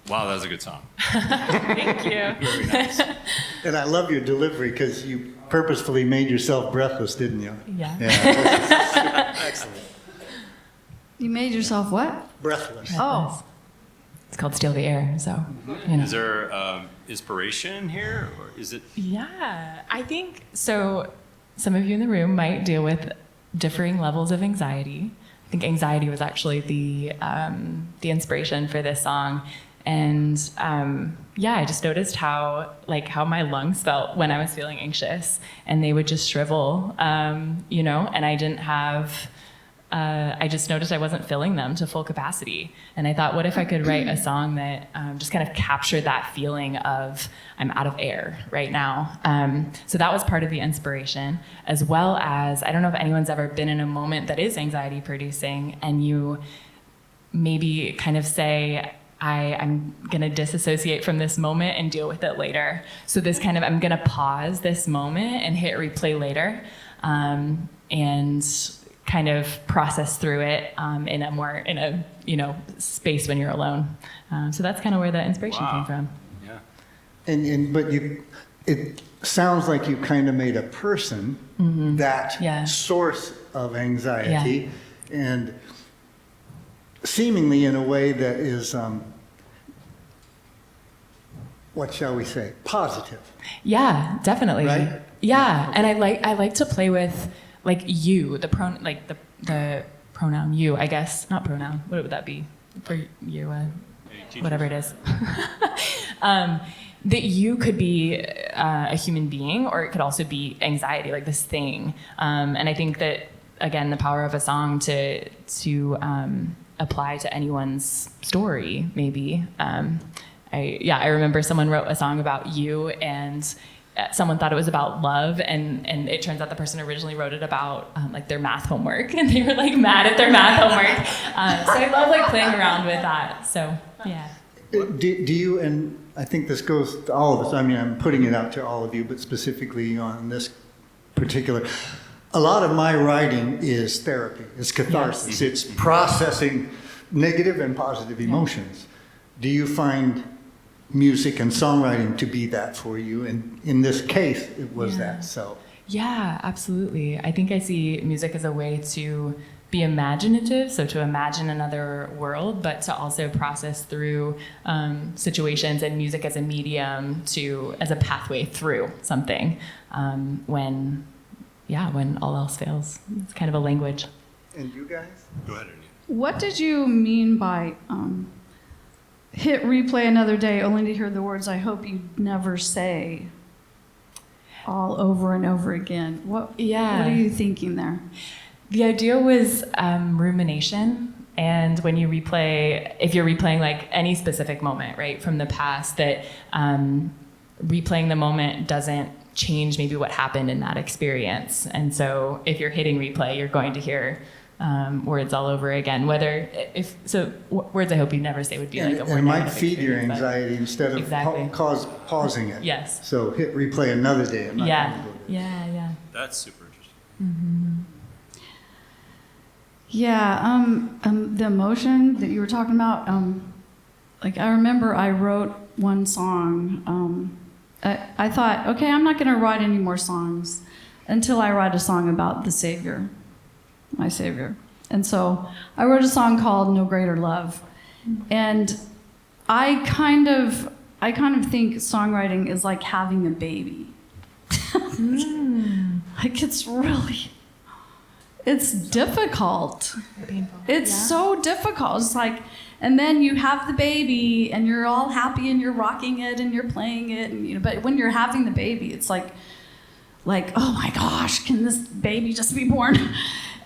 Speaker 2: Wow, that was a good song.
Speaker 6: Thank you.
Speaker 2: Very nice.
Speaker 4: And I love your delivery because you purposefully made yourself breathless, didn't you?
Speaker 6: Yeah.
Speaker 4: Excellent.
Speaker 3: You made yourself what?
Speaker 4: Breathless.
Speaker 3: Oh.
Speaker 6: It's called Steal the Air, so, you know.
Speaker 2: Is there inspiration here, or is it?
Speaker 6: Yeah, I think so. Some of you in the room might deal with differing levels of anxiety. I think anxiety was actually the inspiration for this song, and yeah, I just noticed how my lungs felt when I was feeling anxious, and they would just shrivel, you know, and I didn't have. I just noticed I wasn't filling them to full capacity. And I thought, what if I could write a song that just kind of captured that feeling of I'm out of air right now. So that was part of the inspiration, as well as, I don't know if anyone's ever been in a moment that is anxiety producing and you maybe kind of say, I'm going to disassociate from this moment and deal with it later. So this kind of, I'm going to pause this moment and hit replay later. And kind of process through it in a space when you're alone. So that's kind of where the inspiration came from.
Speaker 2: Yeah.
Speaker 4: But it sounds like you kind of made a person that source of anxiety, and seemingly in a way that is, what shall we say, positive.
Speaker 6: Yeah, definitely.
Speaker 4: Right?
Speaker 6: Yeah, and I like to play with like you, the pronoun you, I guess, not pronoun. What would that be for you? Whatever it is. That you could be a human being, or it could also be anxiety, like this thing. And I think that, again, the power of a song to apply to anyone's story, maybe. I remember someone wrote a song about you, and someone thought it was about love, and it turns out the person originally wrote it about like their math homework, and they were like mad at their math homework. So I love like playing around with that. So yeah.
Speaker 4: Do you, and I think this goes to all of us, I mean, I'm putting it out to all of you, but specifically on this particular, a lot of my writing is therapy, it's catharsis, it's processing negative and positive emotions. Do you find music and songwriting to be that for you? And in this case, it was that, so.
Speaker 6: Yeah, absolutely. I think I see music as a way to be imaginative, so to imagine another world, but to also process through situations, and music as a medium as a pathway through something when all else fails. It's kind of a language.
Speaker 4: And you guys?
Speaker 2: Go ahead, Anita.
Speaker 3: What did you mean by hit replay another day only to hear the words I hope you never say all over and over again? What are you thinking there?
Speaker 6: The idea was rumination, and when you replay, if you're replaying like any specific moment, right, from the past, that replaying the moment doesn't change maybe what happened in that experience. And so if you're hitting replay, you're going to hear words all over again. Words I hope you never say would be like a more
Speaker 4: and it might
Speaker 6: negative
Speaker 4: feed your
Speaker 6: experience, but-
Speaker 4: anxiety instead of
Speaker 6: Exactly.
Speaker 4: pausing it.
Speaker 6: Yes.
Speaker 4: So hit replay another day. I'm not gonna go there.
Speaker 6: Yeah.
Speaker 2: That's super interesting.
Speaker 6: Mm-hmm.
Speaker 3: Yeah, the emotion that you were talking about, like I remember I wrote one song. I thought, okay, I'm not going to write any more songs until I write a song about the Savior, my Savior. And so I wrote a song called No Greater Love. And I kind of think songwriting is like having a baby. Like it's difficult.
Speaker 6: Painful.
Speaker 3: It's so difficult. It's like, and then you have the baby and you're all happy and you're rocking it and you're playing it. And, but when you're having the baby, it's like, oh my gosh, can this baby just be born?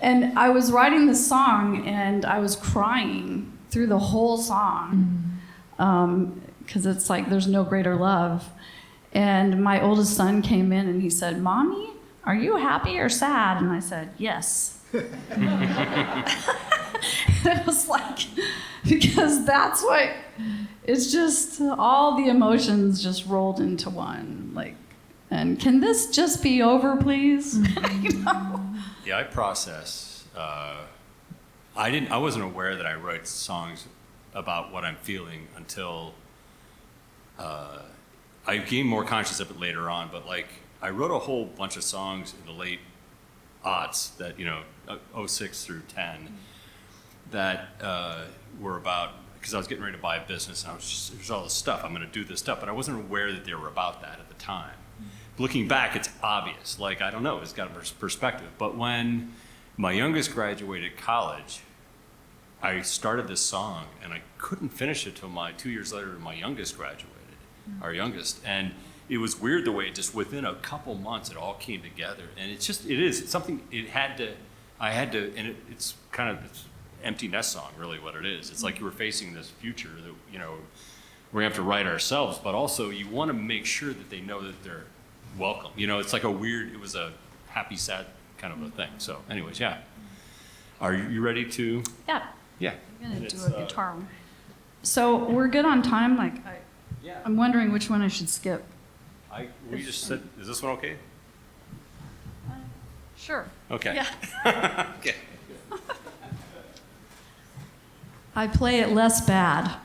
Speaker 3: And I was writing this song and I was crying through the whole song. Because it's like, there's no greater love. And my oldest son came in and he said, "Mommy, are you happy or sad?" And I said, "Yes." It was like, because that's what, it's just all the emotions just rolled into one. Like, and can this just be over, please? You know?
Speaker 2: Yeah, I process. I wasn't aware that I write songs about what I'm feeling until I became more conscious of it later on. But like, I wrote a whole bunch of songs in the late aughts that, 06 through 10, that were about, because I was getting ready to buy a business, and there's all this stuff, I'm going to do this stuff, but I wasn't aware that they were about that at the time. Looking back, it's obvious. Like, I don't know, it's got a perspective. But when my youngest graduated college, I started this song, and I couldn't finish it till 2 years later, my youngest graduated, our youngest. And it was weird the way it just, within a couple months, it all came together. And it's something, it's kind of this empty nest song, really, what it is. It's like you were facing this future that, we're going to have to write ourselves, but also you want to make sure that they know that they're welcome. It's like it was a happy, sad kind of a thing. So anyways, yeah. Are you ready to?
Speaker 3: Yeah.
Speaker 2: Yeah.
Speaker 3: I'm going to do a guitar one. So we're good on time? I'm wondering which one I should skip.
Speaker 2: We just said, is this one okay?
Speaker 3: Sure.
Speaker 2: Okay.
Speaker 3: Yeah.
Speaker 2: Okay.
Speaker 3: I play it less bad.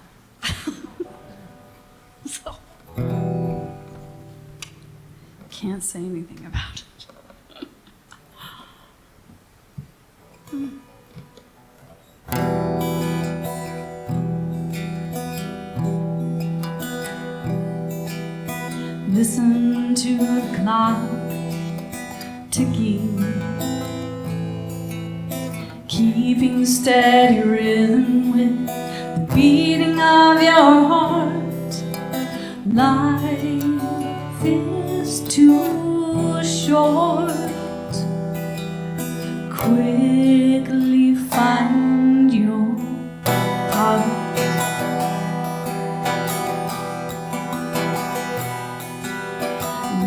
Speaker 3: So, can't say anything about it.
Speaker 5: Listen to the clock ticking, keeping steady rhythm with the beating of your heart. Life is too short. Quickly find your part.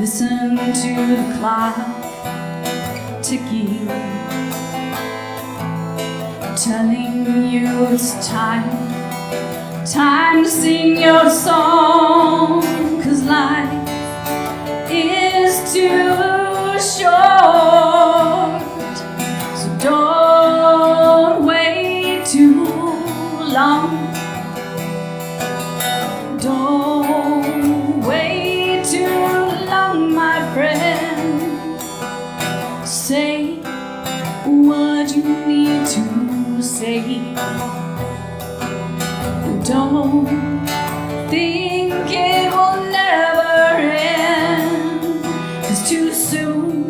Speaker 5: Listen to the clock ticking, telling you it's time to sing your song. 'Cause life is too short. So don't wait too long. Don't wait too long, my friend. Say what you need to say. Don't think it will never end. 'Cause too soon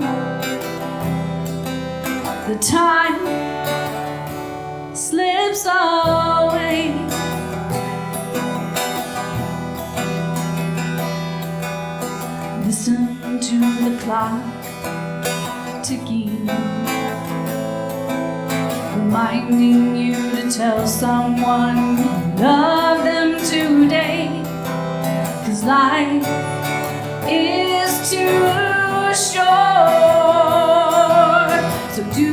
Speaker 5: the time slips away. Listen to the clock ticking, reminding you to tell someone you love them today. 'Cause life is too short. So do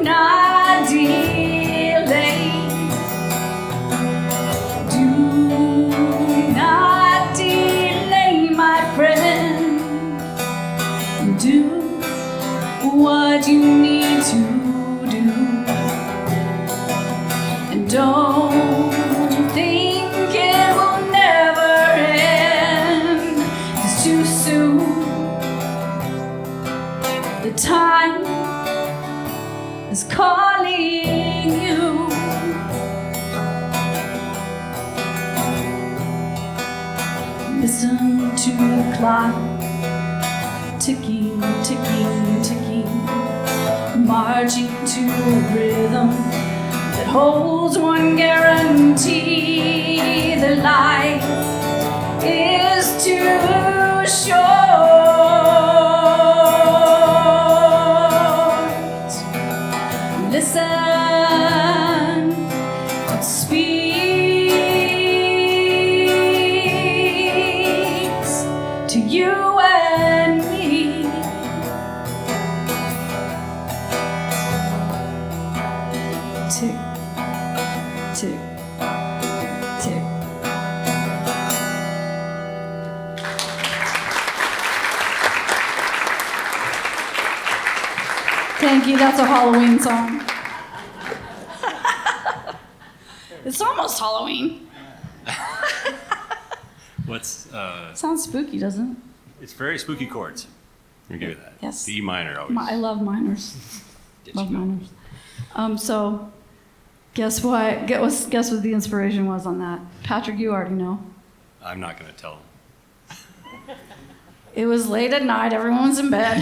Speaker 5: not delay. Do not delay, my friend. Do what you need to do. And don't think it will never end. 'Cause too soon the time is calling you. Listen to the clock ticking, ticking, ticking, marching to a rhythm that holds one guarantee: that life is too short. Listen, it speaks to you and me. Tick, tick, tick.
Speaker 3: Thank you. That's a Halloween song. It's almost Halloween.
Speaker 2: What's
Speaker 3: Sounds spooky, doesn't it?
Speaker 2: it's very spooky chords. I'll give you that.
Speaker 3: Yes.
Speaker 2: D minor always.
Speaker 3: I love minors.
Speaker 2: gets
Speaker 3: Love
Speaker 2: you going.
Speaker 3: minors. So, guess what? Guess what the inspiration was on that? Patrick, you already know.
Speaker 2: I'm not going to tell them.
Speaker 3: It was late at night. Everyone was in bed,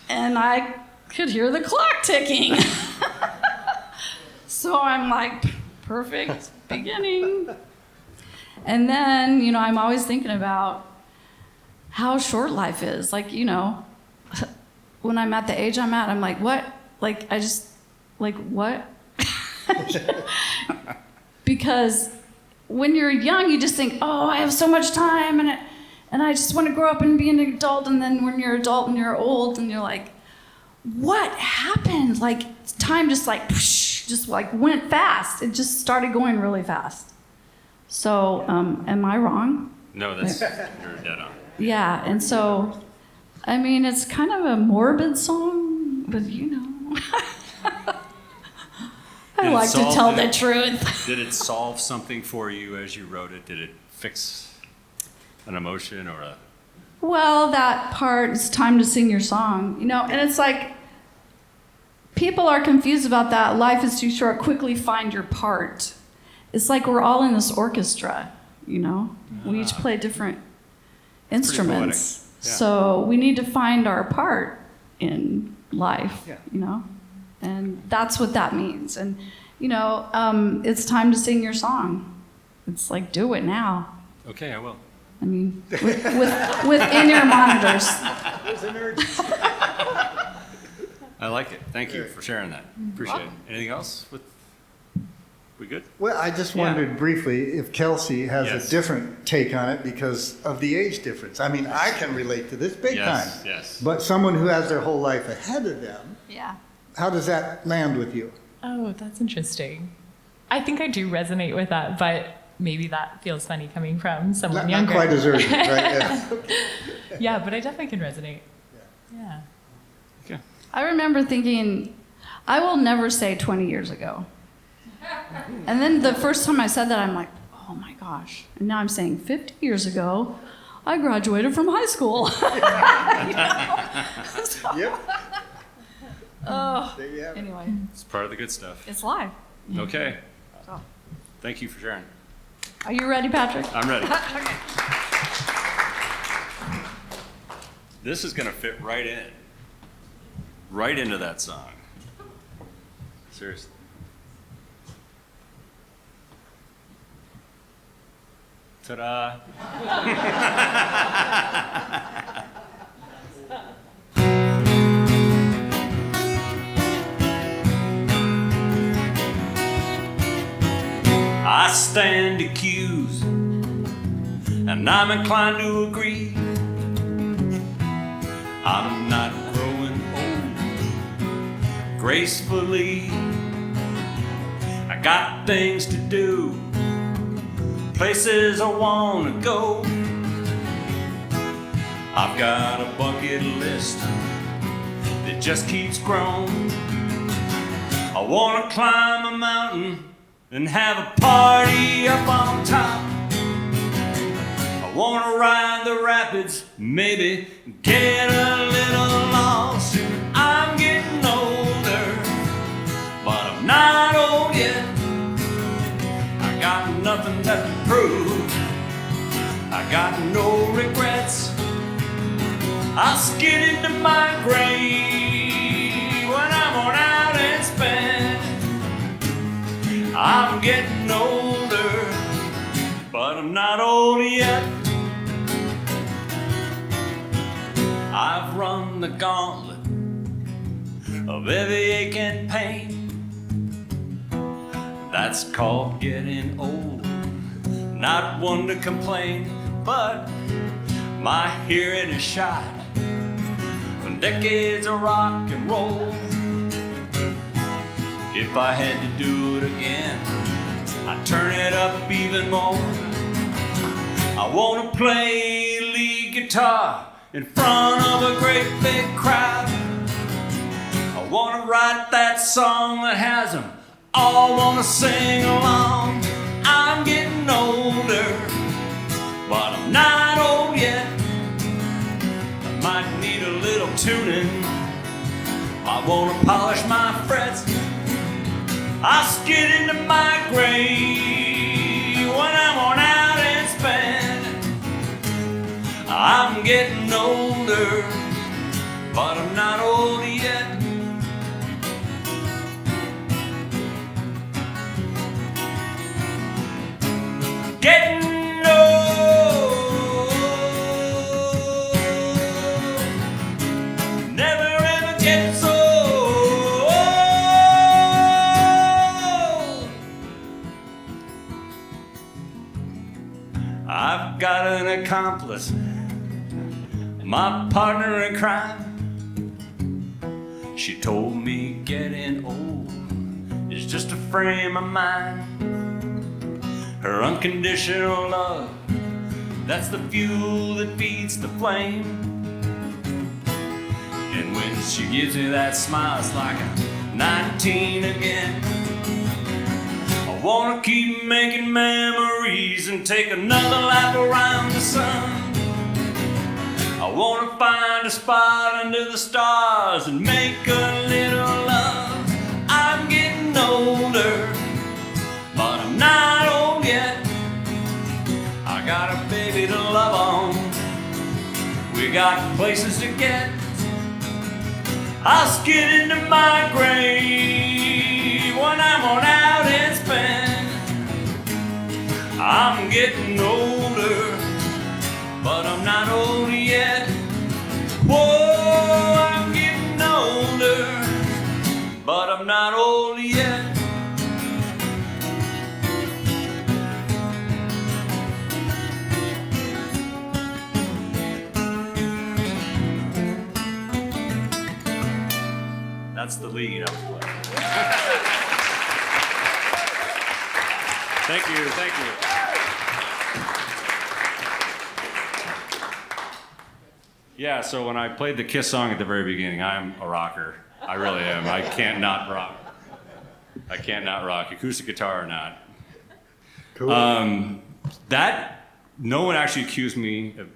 Speaker 3: and I could hear the clock ticking. So I'm like, perfect beginning. And then, I'm always thinking about how short life is. Like, when I'm at the age I'm at, I'm like, what? Like, what? Because when you're young, you just think, oh, I have so much time, and I just want to grow up and be an adult. And then when you're adult and you're old, and you're like, what happened? Like, time just like, just like went fast. It just started going really fast. So, am I wrong?
Speaker 2: No, you're dead on.
Speaker 3: Yeah, and so, I mean, it's kind of a morbid song, but I like to tell the truth.
Speaker 2: Did it solve something for you as you wrote it? Did it fix an emotion or a...
Speaker 3: Well, that part, it's time to sing your song, and it's like, people are confused about that. Life is too short, quickly find your part. It's like we're all in this orchestra, we each play different instruments. So we need to find our part in life, you know, and that's what that means. And, you know, it's time to sing your song. It's like, do it now.
Speaker 2: Okay, I will.
Speaker 3: I mean, with in-ear monitors.
Speaker 4: There's an urgency.
Speaker 2: I like it. Thank you for sharing that. Appreciate it. Anything else? We good?
Speaker 4: Well, I just
Speaker 2: Yeah.
Speaker 4: wondered briefly if Kelsey has
Speaker 2: Yes.
Speaker 4: a different take on it because of the age difference. I mean, I can relate to this big
Speaker 2: Yes,
Speaker 4: time.
Speaker 2: yes.
Speaker 4: But someone who has their whole life ahead of them,
Speaker 3: Yeah.
Speaker 4: how does that land with you?
Speaker 6: Oh, that's interesting. I think I do resonate with that, but maybe that feels funny coming from someone
Speaker 4: Not
Speaker 6: younger.
Speaker 4: quite as urgent, right? Yeah.
Speaker 6: Yeah, but I definitely can resonate. Yeah.
Speaker 2: Okay.
Speaker 3: I remember thinking, I will never say 20 years ago. And then the first time I said that, I'm like, oh my gosh. And now I'm saying 50 years ago, I graduated from high school.
Speaker 4: Yep.
Speaker 3: Oh,
Speaker 4: There you have it.
Speaker 3: anyway,
Speaker 2: It's part of the good stuff.
Speaker 3: it's live.
Speaker 2: Okay.
Speaker 3: So,
Speaker 2: Thank you for sharing.
Speaker 3: are you ready, Patrick?
Speaker 2: I'm ready.
Speaker 3: Okay.
Speaker 2: This is going to fit right in. Right into that song. Seriously. Ta-da. I stand accused, and I'm inclined to agree. I'm not growing old gracefully. I got things to do, places I want to go. I've got a bucket list that just keeps growing. I want to climb a mountain and have a party up on top. I want to ride the rapids, maybe get a little lost. I'm getting older, but I'm not old yet. I got nothing left to prove. I got no regrets. I'll skid into my grave when I'm worn out and spent. I'm getting older, but I'm not old yet. I've run the gauntlet of every ache and pain. That's called getting old. Not one to complain, but my hearing is shot from decades of rock and roll. If I had to do it again, I'd turn it up even more. I want to play lead guitar in front of a great big crowd. I want to write that song that has them all want to sing along. I'm getting older, but I'm not old yet. I might need a little tuning. I want to polish my frets. I'll skid into my grave when I'm worn out and spent. I'm getting older, but I'm not old yet. Getting old, never ever gets old. I've got an accomplice, my partner in crime. She told me getting old is just a frame of mind. Her unconditional love, that's the fuel that feeds the flame. And when she gives me that smile, it's like I'm 19 again. I wanna keep making memories and take another lap around the sun. I wanna find a spot under the stars and make a little love. I'm getting older, but I'm not old yet. I got a baby to love on. We got places to get. I'll skid into my grave when I'm on out and spend. I'm getting older, but I'm not old yet. Whoa, I'm getting older, but I'm not old yet. That's the lead I was playing. Thank you, thank you. Yeah, so when I played the Kiss song at the very beginning, I'm a rocker. I really am. I can't not rock. I can't not rock, acoustic guitar or not.
Speaker 4: Cool.
Speaker 2: That, no one actually accused me of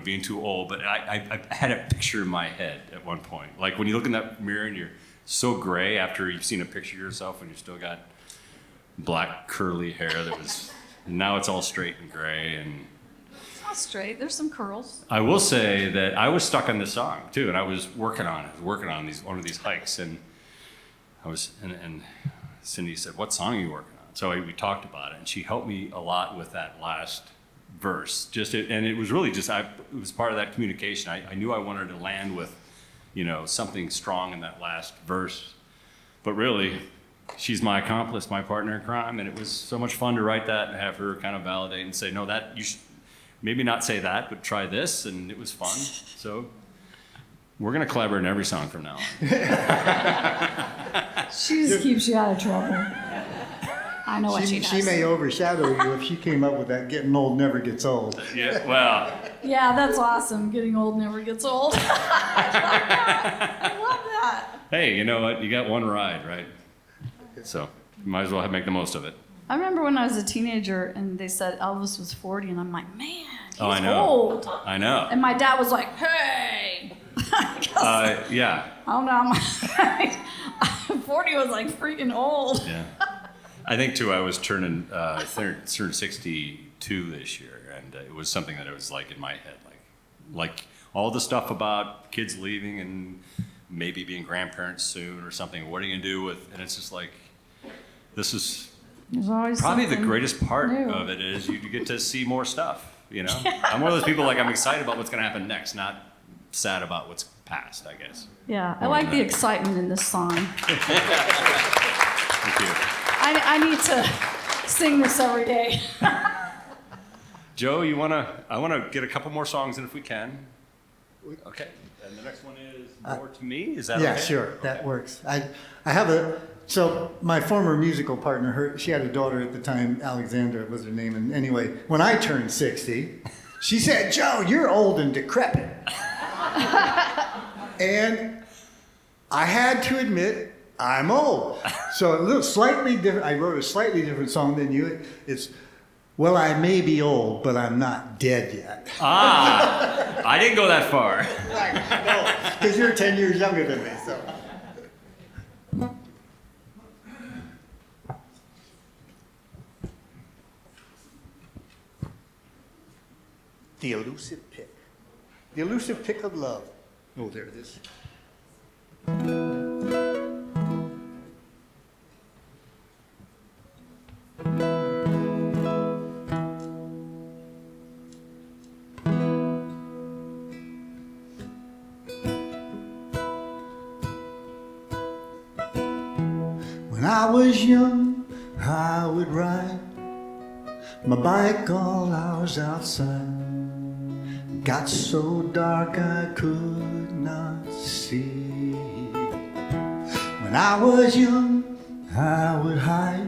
Speaker 2: being too old, but I had a picture in my head at one point. Like when you look in that mirror and you're so gray after you've seen a picture of yourself and you still got black curly hair that was, now it's all straight and gray. And
Speaker 3: It's not straight. There's some curls.
Speaker 2: I will say that I was stuck on this song too, and I was working on one of these hikes, and and Cindy said, "What song are you working on?" So we talked about it, and she helped me a lot with that last verse. And it was really it was part of that communication. I knew I wanted to land with, something strong in that last verse, but really, she's my accomplice, my partner in crime, and it was so much fun to write that and have her kind of validate and say, "No, that you should maybe not say that, but try this," and it was fun. So we're gonna collaborate in every song from now on.
Speaker 3: She just keeps you out of trouble. I know what she does.
Speaker 4: She may overshadow you if she came up with that "getting old never gets old."
Speaker 2: Yeah, well.
Speaker 3: Yeah, that's awesome. Getting old never gets old. I love that.
Speaker 2: Hey, you know what? You got one ride, right? So you might as well make the most of it.
Speaker 3: I remember when I was a teenager and they said Elvis was 40, and I'm like, man, he's
Speaker 2: Oh, I know.
Speaker 3: old.
Speaker 2: I know.
Speaker 3: And my dad was like, hey.
Speaker 2: Yeah.
Speaker 3: I don't know. I'm like, 40 was like freaking old.
Speaker 2: Yeah. I think too. I was turned 62 this year, and it was something that it was like in my head, like all the stuff about kids leaving and maybe being grandparents soon or something. What are you gonna do with? And it's just like, this is
Speaker 3: There's always
Speaker 2: probably the
Speaker 3: something
Speaker 2: greatest part
Speaker 3: new.
Speaker 2: of it is you get to see more stuff. I'm one of those people, like, I'm excited about what's gonna happen next, not sad about what's past, I guess.
Speaker 3: Yeah, I
Speaker 2: More
Speaker 3: like
Speaker 2: than
Speaker 3: the
Speaker 2: that.
Speaker 3: excitement in this song.
Speaker 2: Thank you.
Speaker 3: I need to sing this every day.
Speaker 2: Joe, I wanna get a couple more songs in if we can. Okay, and the next one is More to Me, is that
Speaker 4: Yeah,
Speaker 2: okay?
Speaker 4: sure, that works. I have so my former musical partner, she had a daughter at the time, Alexandra was her name, and anyway, when I turned 60, she said, "Joe, you're old and decrepit." And I had to admit, I'm old. So a little slightly different, I wrote a slightly different song than you. It's, "Well, I may be old, but I'm not dead yet."
Speaker 2: I didn't go that far.
Speaker 4: No, because you're 10 years younger than me, so. The elusive pick. The elusive pick of love. Oh, there it is. When I was young, I would ride my bike all hours outside. Got so dark I could not see. When I was young, I would hide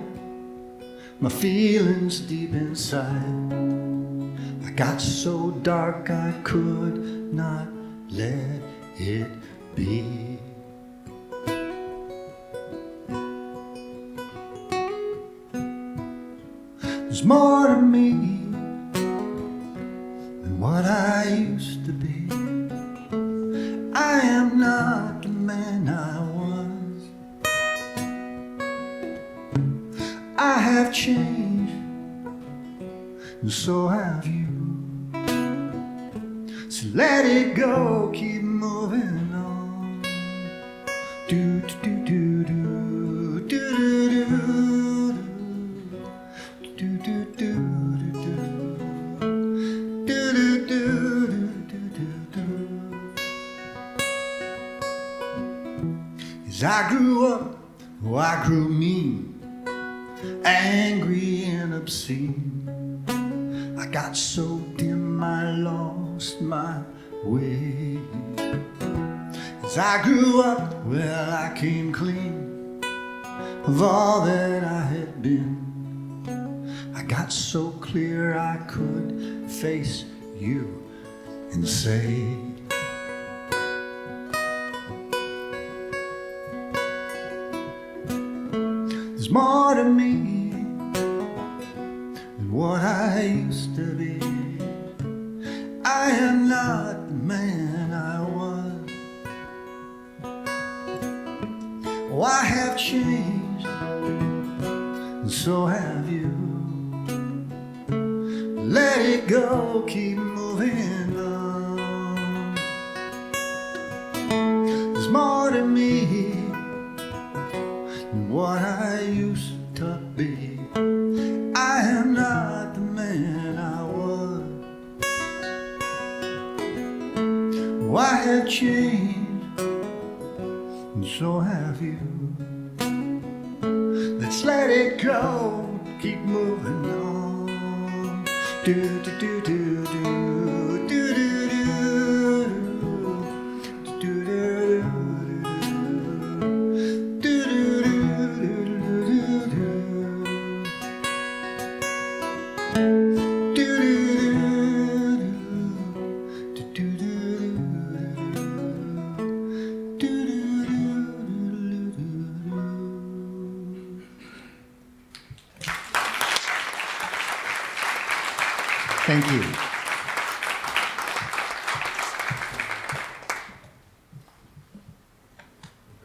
Speaker 4: my feelings deep inside. I got so dark I could not let it be. There's more to me than what I used to be. I am not the man I was. I have changed, and so have you. So let it go, keep moving on. Do do do do do do do do do do do. As I grew up, oh, I grew mean, angry and obscene. I got so dim I lost my way. As I grew up, well, I came clean of all that I had been. I got so clear I could face you and say, there's more to me than what I used to be. I am not the man I was. Oh, I have changed, and so have you. Let it go, keep moving on. There's more to me than what I used to be. I am not the man I was. Oh, I have changed, and so have you. Let's let it go, keep moving on. Do do do do do do do do Thank you.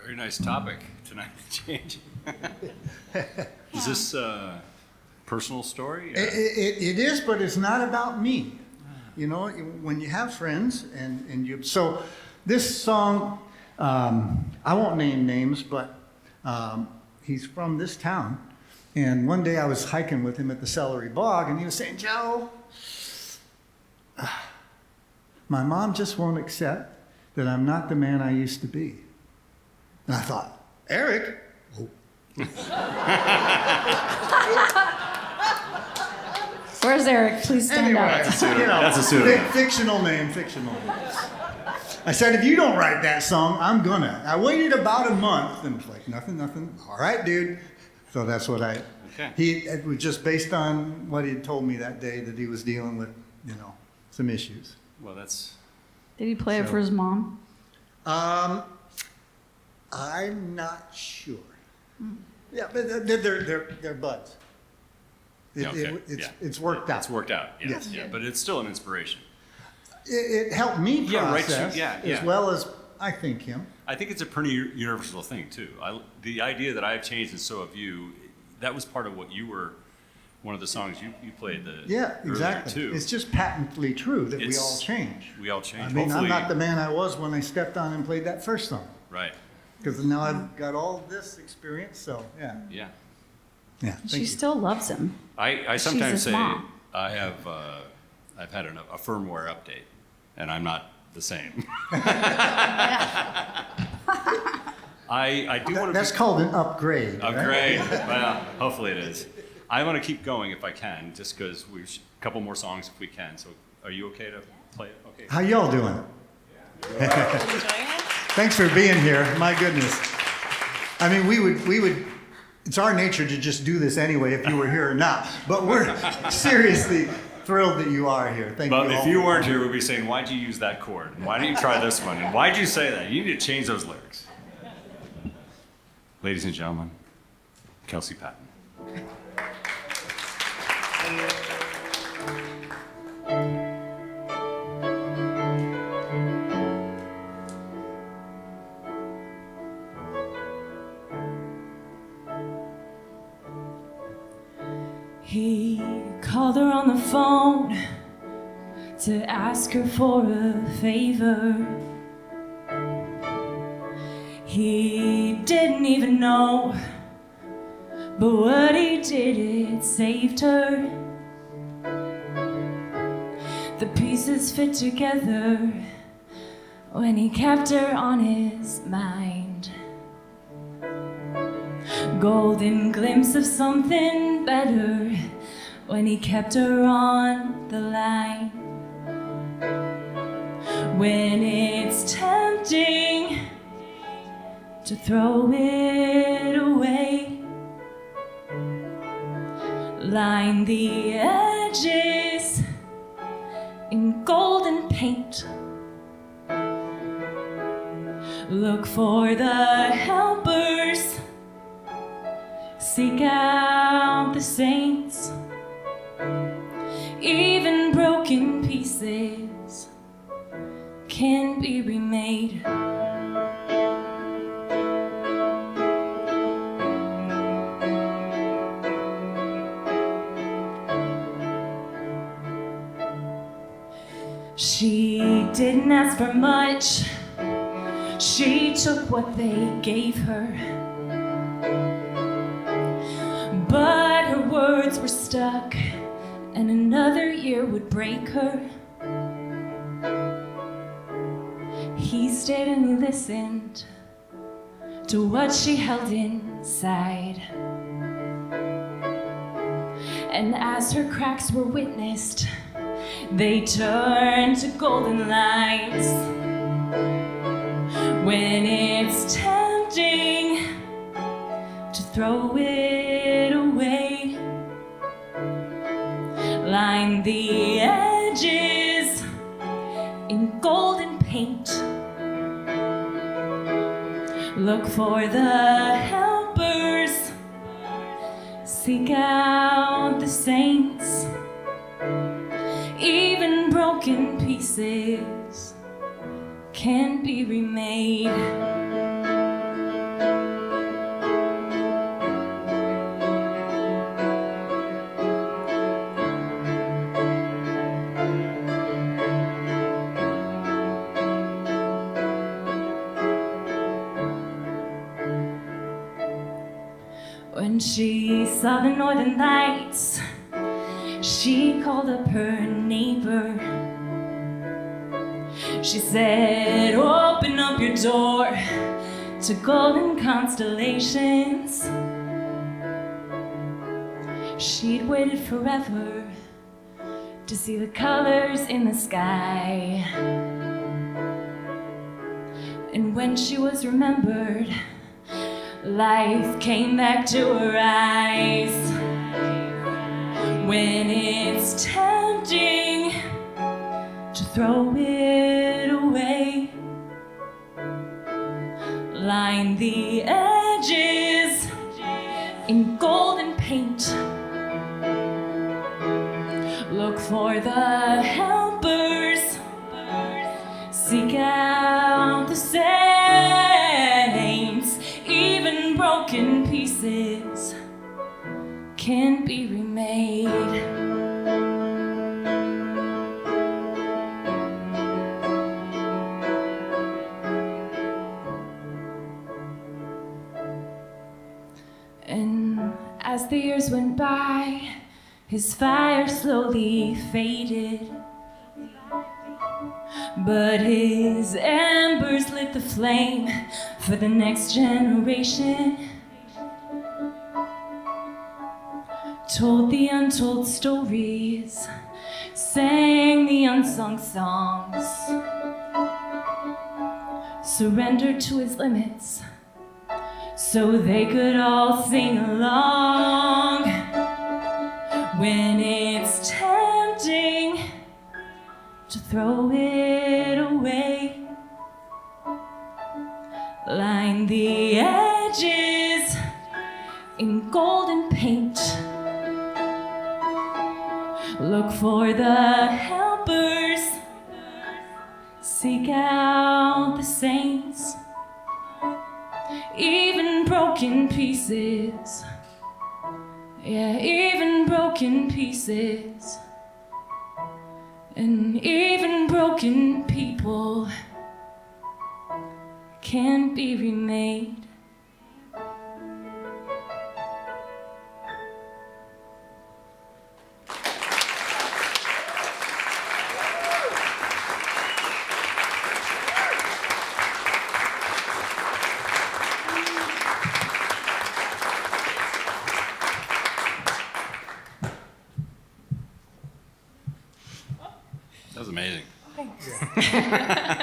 Speaker 2: Very nice topic tonight, changing. Is this a personal story?
Speaker 4: It is, but it's not about me. You know, when you have friends and you, so this song, I won't name names, but he's from this town. And one day I was hiking with him at the Celery Bog, and he was saying, Joe, my mom just won't accept that I'm not the man I used to be. And I thought, Eric? Oh.
Speaker 3: Where's Eric? Please stand up.
Speaker 2: That's a pseudonym.
Speaker 4: Fictional name. I said, if you don't write that song, I'm gonna. I waited about a month, and it was like, nothing. All right, dude. So that's what
Speaker 2: Okay.
Speaker 4: it was just based on what he had told me that day, that he was dealing with, some issues.
Speaker 2: Well, that's.
Speaker 3: Did he play it for his mom?
Speaker 4: I'm not sure. Yeah, but they're buds. It's worked out.
Speaker 2: It's worked out. Yeah.
Speaker 4: Yes.
Speaker 2: Yeah, but it's still an inspiration.
Speaker 4: It helped me process,
Speaker 2: Yeah,
Speaker 4: as well as I think him.
Speaker 2: I think it's a pretty universal thing too. The idea that I've changed and so have you. That was part of what you were. One of the songs you played
Speaker 4: Yeah, exactly.
Speaker 2: too.
Speaker 4: It's just patently true that we all change.
Speaker 2: We all change.
Speaker 4: I mean,
Speaker 2: Hopefully,
Speaker 4: I'm not the man I was when I stepped on and played that first song.
Speaker 2: Right.
Speaker 4: Because now I've got all this experience, so yeah.
Speaker 2: Yeah.
Speaker 4: Yeah, thank
Speaker 3: She
Speaker 4: you.
Speaker 3: still loves him.
Speaker 2: I
Speaker 3: She's
Speaker 2: sometimes
Speaker 3: his
Speaker 2: say
Speaker 3: mom.
Speaker 2: I've had a firmware update, and I'm not the same. I do want to.
Speaker 4: That's called an upgrade. right?
Speaker 2: Upgrade. Well, hopefully it is. I want to keep going if I can, just because we've a couple more songs if we can. So, are you okay to play it? Okay.
Speaker 4: How y'all doing? Thanks for being here. My goodness. I mean, we would. It's our nature to just do this anyway, if you were here or not. But we're seriously thrilled that you are here. Thank you.
Speaker 2: But if
Speaker 4: all.
Speaker 2: you weren't here, we'd be saying, "Why'd you use that chord? And why didn't you try this one? And why'd you say that? You need to change those lyrics." Ladies and gentlemen, Kelsey Patton.
Speaker 5: He called her on the phone, to ask her for a favor. He didn't even know, but what he did, it saved her. The pieces fit together when he kept her on his mind. Golden glimpse of something better when he kept her on the line. When it's tempting to throw it away, line the edges in golden paint. Look for the helpers, seek out the saints. Even broken pieces can be remade. She didn't ask for much, she took what they gave her. But her words were stuck, and another year would break her. He stayed and he listened to what she held inside. And as her cracks were witnessed, they turned to golden lights. When it's tempting to throw it away, line the edges in golden paint. Look for the helpers, seek out the saints. Even broken pieces can be remade. When she saw the northern lights, she called up her neighbor. She said, open up your door to golden constellations. She'd waited forever to see the colors in the sky. And when she was remembered, life came back to her eyes. When it's tempting to throw it away, line the edges in golden paint. Look for the helpers, seek out the saints. Even broken pieces can be remade. And as the years went by, his fire slowly faded, but his embers lit the flame for the next generation. Told the untold stories, sang the unsung songs, surrendered to his limits so they could all sing along. When it's tempting to throw it away, line the edges in golden paint. Look for the helpers, seek out the saints. Even broken pieces, yeah, even broken pieces And even broken people can't be remade.
Speaker 2: That was amazing.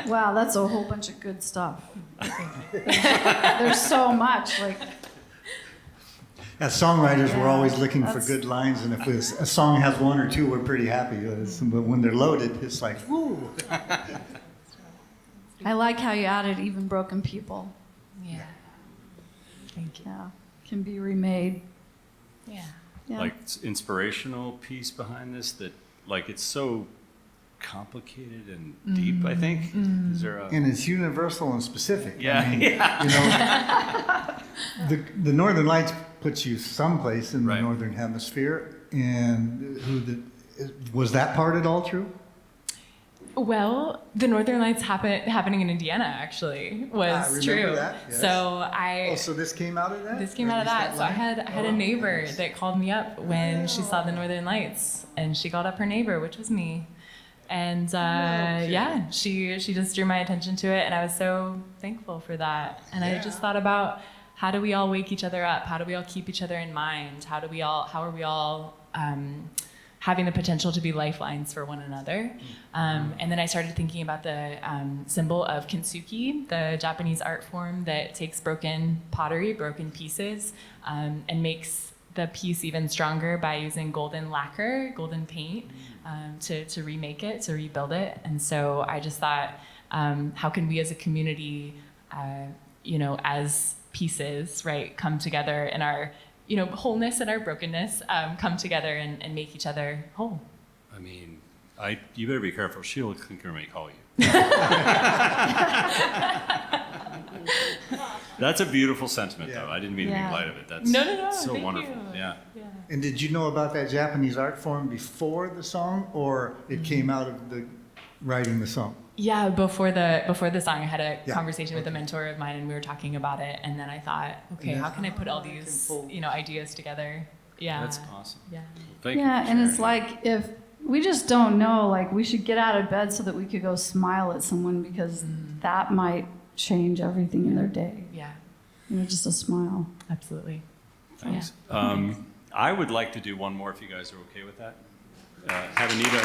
Speaker 3: Wow, that's a whole bunch of good stuff. There's so much. Like,
Speaker 4: As songwriters, we're
Speaker 3: Yeah,
Speaker 4: always looking for
Speaker 3: that's-
Speaker 4: good lines, and if a song has one or two, we're pretty happy. But when they're loaded, it's like, woo!
Speaker 3: I like how you added even broken people.
Speaker 6: Yeah. Thank you.
Speaker 3: Yeah, can be remade.
Speaker 6: Yeah.
Speaker 3: Yeah.
Speaker 2: Like inspirational piece behind this that, like, it's so complicated and deep, I think. Is there a...
Speaker 4: And it's universal and specific.
Speaker 2: Yeah,
Speaker 4: I mean,
Speaker 2: yeah.
Speaker 4: You know, the Northern Lights puts you someplace in
Speaker 2: Right.
Speaker 4: the Northern Hemisphere, and was that part at all true?
Speaker 6: Well, the Northern Lights happening in Indiana actually was
Speaker 4: I remember
Speaker 6: true.
Speaker 4: that, yes.
Speaker 6: So
Speaker 4: So this came out of that?
Speaker 6: this came out of that. So I had a neighbor that called me up when she saw the Northern Lights, and she called up her neighbor, which was me. And yeah, she just drew my attention to it, and I was so thankful for that. And I just thought about, how do we all wake each other up? How do we all keep each other in mind? How are we all having the potential to be lifelines for one another? And then I started thinking about the symbol of kintsugi, the Japanese art form that takes broken pottery, broken pieces, and makes the piece even stronger by using golden lacquer, golden paint, to remake it, to rebuild it. And so I just thought, how can we as a community, as pieces, right, come together in our, wholeness and our brokenness, come together and make each other whole.
Speaker 2: I mean, you better be careful. She'll think I may call you. That's a beautiful sentiment, though. I didn't mean to
Speaker 3: Yeah.
Speaker 2: make light of it. That's
Speaker 6: No,
Speaker 2: so
Speaker 6: thank
Speaker 2: wonderful.
Speaker 6: you.
Speaker 2: Yeah.
Speaker 4: And did you know about that Japanese art form before the song, or it came out of the writing the song?
Speaker 6: Yeah, before the song, I had a
Speaker 4: Yeah.
Speaker 6: conversation with a mentor of mine, and we were talking about it. And then I thought, okay, how can I put all these, ideas together? Yeah,
Speaker 2: That's awesome.
Speaker 6: yeah,
Speaker 2: Thank you.
Speaker 3: Yeah,
Speaker 2: for
Speaker 3: and it's
Speaker 2: sharing.
Speaker 3: like, if we just don't know, like, we should get out of bed so that we could go smile at someone, because that might change everything in their day.
Speaker 6: yeah,
Speaker 3: Just a smile.
Speaker 6: absolutely.
Speaker 2: Thanks. I would like to do one more if you guys are okay with that. Have Anita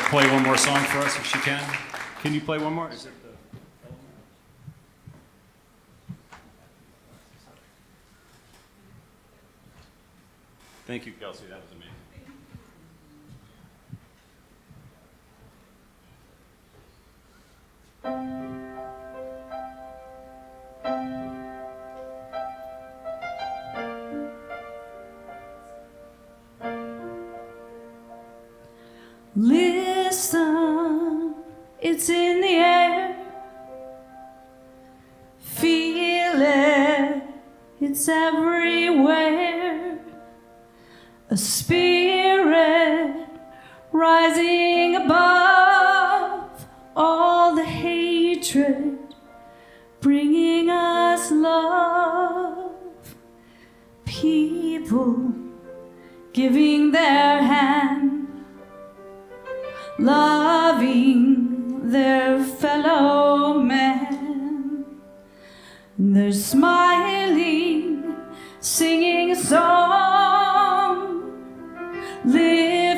Speaker 2: play one more song for us if she can. Can you play one more? Is it the... Thank you, Kelsey. That was amazing.
Speaker 5: Listen, it's in the air. Feel it, it's everywhere. A spirit rising above all the hatred, bringing us love. People giving their hand, loving their fellow man. They're smiling, singing a song,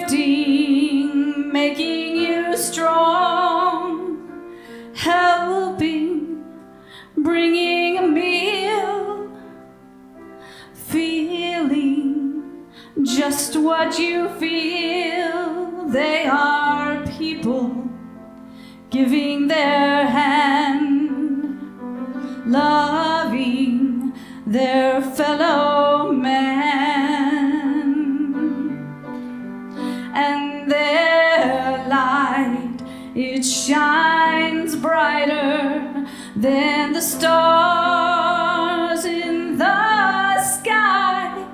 Speaker 5: lifting, making you strong, helping, bringing a meal, feeling just what you feel. They are people giving their hand, loving their fellow man. And their light, it shines brighter than the stars in the sky.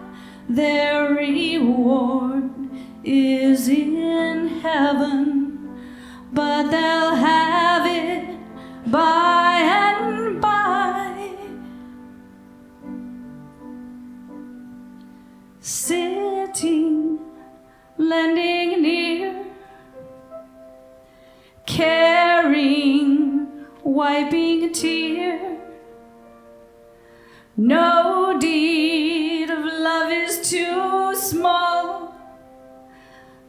Speaker 5: Their reward is in heaven. they'll have it by and by. Sitting, lending an ear, caring, wiping a tear. No deed of love is too small.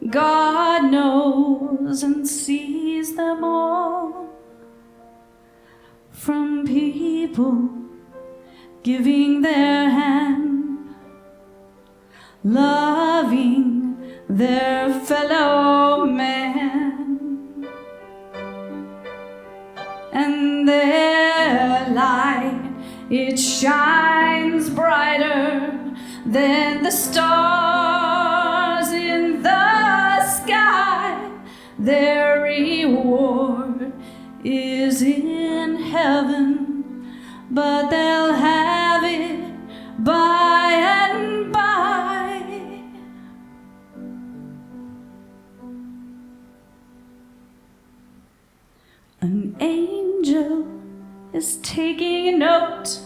Speaker 5: God knows and sees them all. From people giving their hand, loving their fellow man, and their light, it shines brighter than the stars in the sky. Their reward is in heaven, but they'll have it by and by. An angel is taking a note.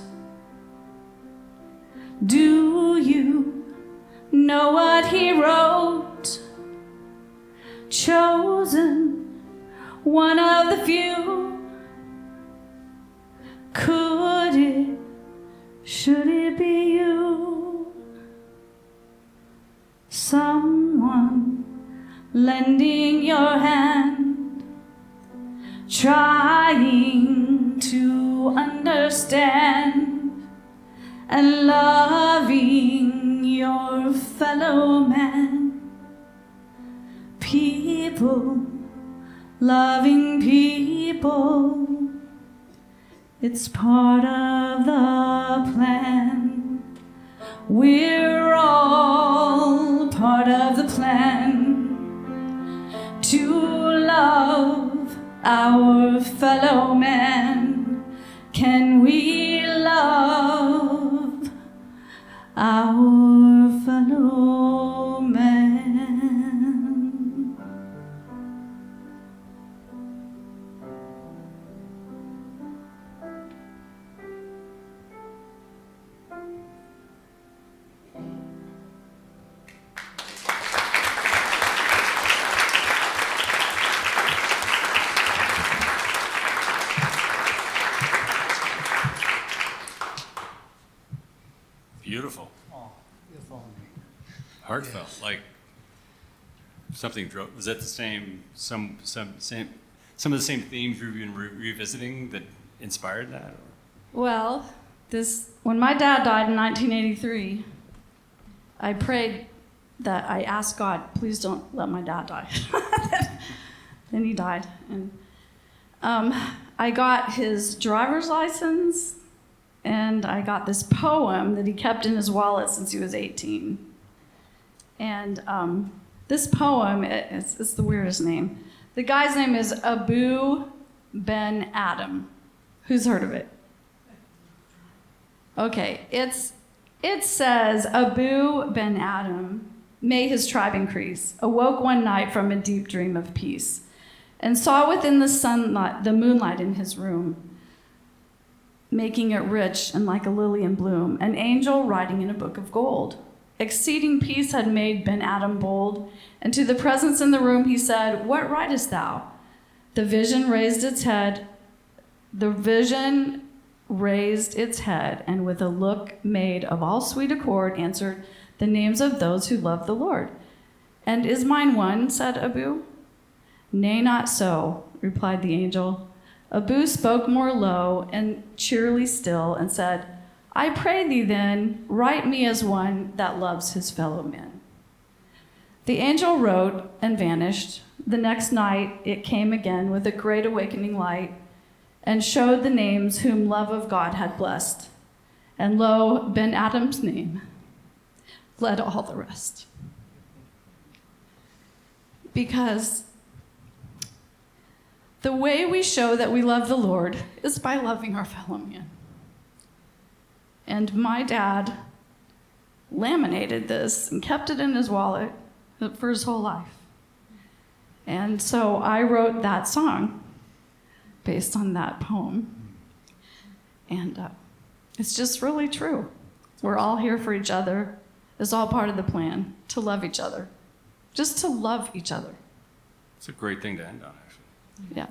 Speaker 5: Do you know what he wrote? Chosen, one of the few. Could it, should it be you? Someone lending your hand, trying to understand and loving your fellow man. People, loving people, it's part of the plan. We're all part of the plan to love our fellow man. Can we love our fellow man?
Speaker 2: Beautiful.
Speaker 4: Oh, beautiful.
Speaker 2: Heartfelt. Like something drove. Was that the same? Some of the same themes you've been revisiting that inspired that?
Speaker 3: Well, when my dad died in 1983, I prayed that I asked God, please don't let my dad die. Then he died. And I got his driver's license, and I got this poem that he kept in his wallet since he was 18. And this poem, it's the weirdest name. The guy's name is Abu Ben Adam. Who's heard of it? Okay, it says, Abu Ben Adam, may his tribe increase, awoke one night from a deep dream of peace, and saw within the sunlight, the moonlight in his room, making it rich and like a lily in bloom, an angel writing in a book of gold. Exceeding peace had made Ben Adam bold, and to the presence in the room he said, what writest thou? The vision raised its head, and with a look made of all sweet accord answered the names of those who love the Lord. And is mine one? Said Abu. Nay, not so, replied the angel. Abu spoke more low and cheerily still and said, I pray thee then, write me as one that loves his fellow men. The angel wrote and vanished. The next night it came again with a great awakening light and showed the names whom love of God had blessed. And lo, Ben Adam's name led all the rest. Because the way we show that we love the Lord is by loving our fellow man. And my dad laminated this and kept it in his wallet for his whole life. And so I wrote that song based on that poem. And it's just really true. We're all here for each other. It's all part of the plan to love each other. Just to love each other.
Speaker 2: It's a great thing to end on, actually.
Speaker 3: Yeah.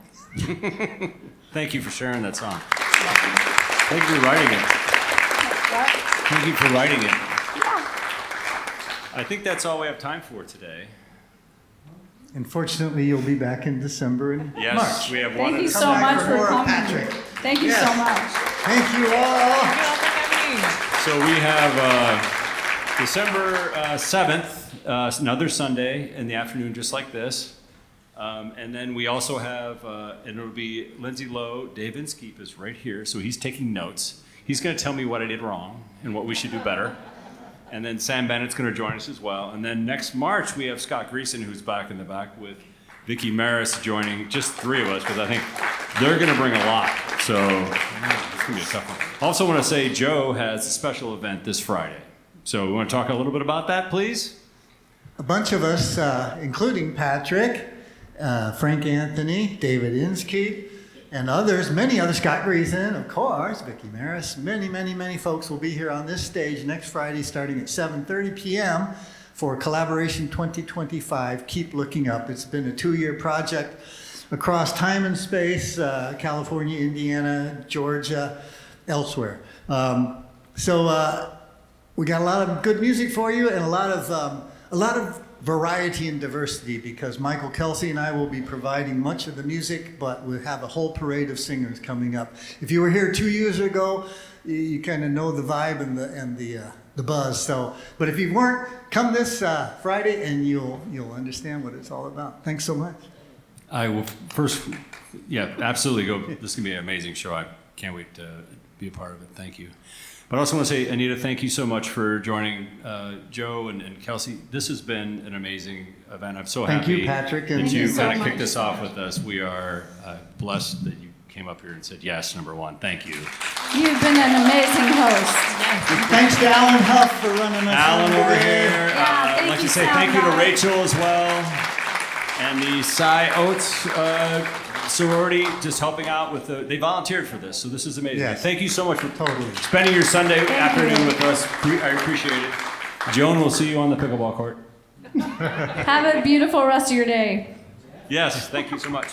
Speaker 2: Thank you for sharing that song. Thank you for writing it. Thank you for writing it. I think that's all we have time for today.
Speaker 4: Unfortunately, you'll be back in December and
Speaker 2: Yes,
Speaker 4: March.
Speaker 2: we have one.
Speaker 3: Thank you
Speaker 4: Come
Speaker 3: so
Speaker 4: back
Speaker 3: much
Speaker 4: for
Speaker 3: for
Speaker 4: more,
Speaker 3: coming.
Speaker 4: Patrick.
Speaker 3: Thank you
Speaker 4: Yes.
Speaker 3: so much.
Speaker 4: Thank you all.
Speaker 2: So we have December 7th, another Sunday in the afternoon, just like this. And then we also have, and it'll be Lindsay Lowe, Dave Inskeep is right here, so he's taking notes. He's going to tell me what I did wrong and what we should do better. And then Sam Bennett's going to join us as well. And then next March, we have Scott Greason, who's back in the back with Vicki Maris joining, just three of us, because I think they're going to bring a lot. So it's going to be a tough one. I also want to say Joe has a special event this Friday. So we want to talk a little bit about that, please?
Speaker 4: A bunch of us, including Patrick, Frank Anthony, David Inskeep, and others, many others, Scott Greason, of course, Vicki Maris, many folks will be here on this stage next Friday starting at 7:30 p.m. for Collaboration 2025, Keep Looking Up. It's been a 2-year project across time and space, California, Indiana, Georgia, elsewhere. So we got a lot of good music for you and a lot of variety and diversity, because Michael Kelsey and I will be providing much of the music, but we'll have a whole parade of singers coming up. If you were here 2 years ago, you kind of know the vibe and the buzz. So, but if you weren't, come this Friday and you'll understand what it's all about. Thanks so much.
Speaker 2: I will first, yeah, absolutely go. This is going to be an amazing show. I can't wait to be a part of it. Thank you. But I also want to say, Anita, thank you so much for joining Joe and Kelsey. This has been an amazing event. I'm so
Speaker 4: Thank
Speaker 2: happy
Speaker 4: you, Patrick.
Speaker 2: that
Speaker 4: And
Speaker 2: you
Speaker 3: so
Speaker 2: kind of
Speaker 3: much.
Speaker 2: kicked us off with us. We are blessed that you came up here and said yes, number one. Thank you.
Speaker 3: You've been an amazing host.
Speaker 4: Thanks to Alan Huff for running us
Speaker 2: Alan
Speaker 4: on
Speaker 2: over
Speaker 4: today.
Speaker 2: here.
Speaker 3: Yeah,
Speaker 2: I'd like to
Speaker 3: you,
Speaker 2: say
Speaker 3: sound
Speaker 2: thank you to
Speaker 3: guy.
Speaker 2: Rachel as well. And the Cy Oates sorority, just helping out with they volunteered for this, so this is amazing.
Speaker 4: Yes.
Speaker 2: Thank you so much for
Speaker 4: Totally.
Speaker 2: spending your Sunday afternoon
Speaker 3: you.
Speaker 2: with us. I appreciate it. Joan, we'll see you on the pickleball court.
Speaker 3: Have a beautiful rest of your day.
Speaker 2: Yes, thank you so much.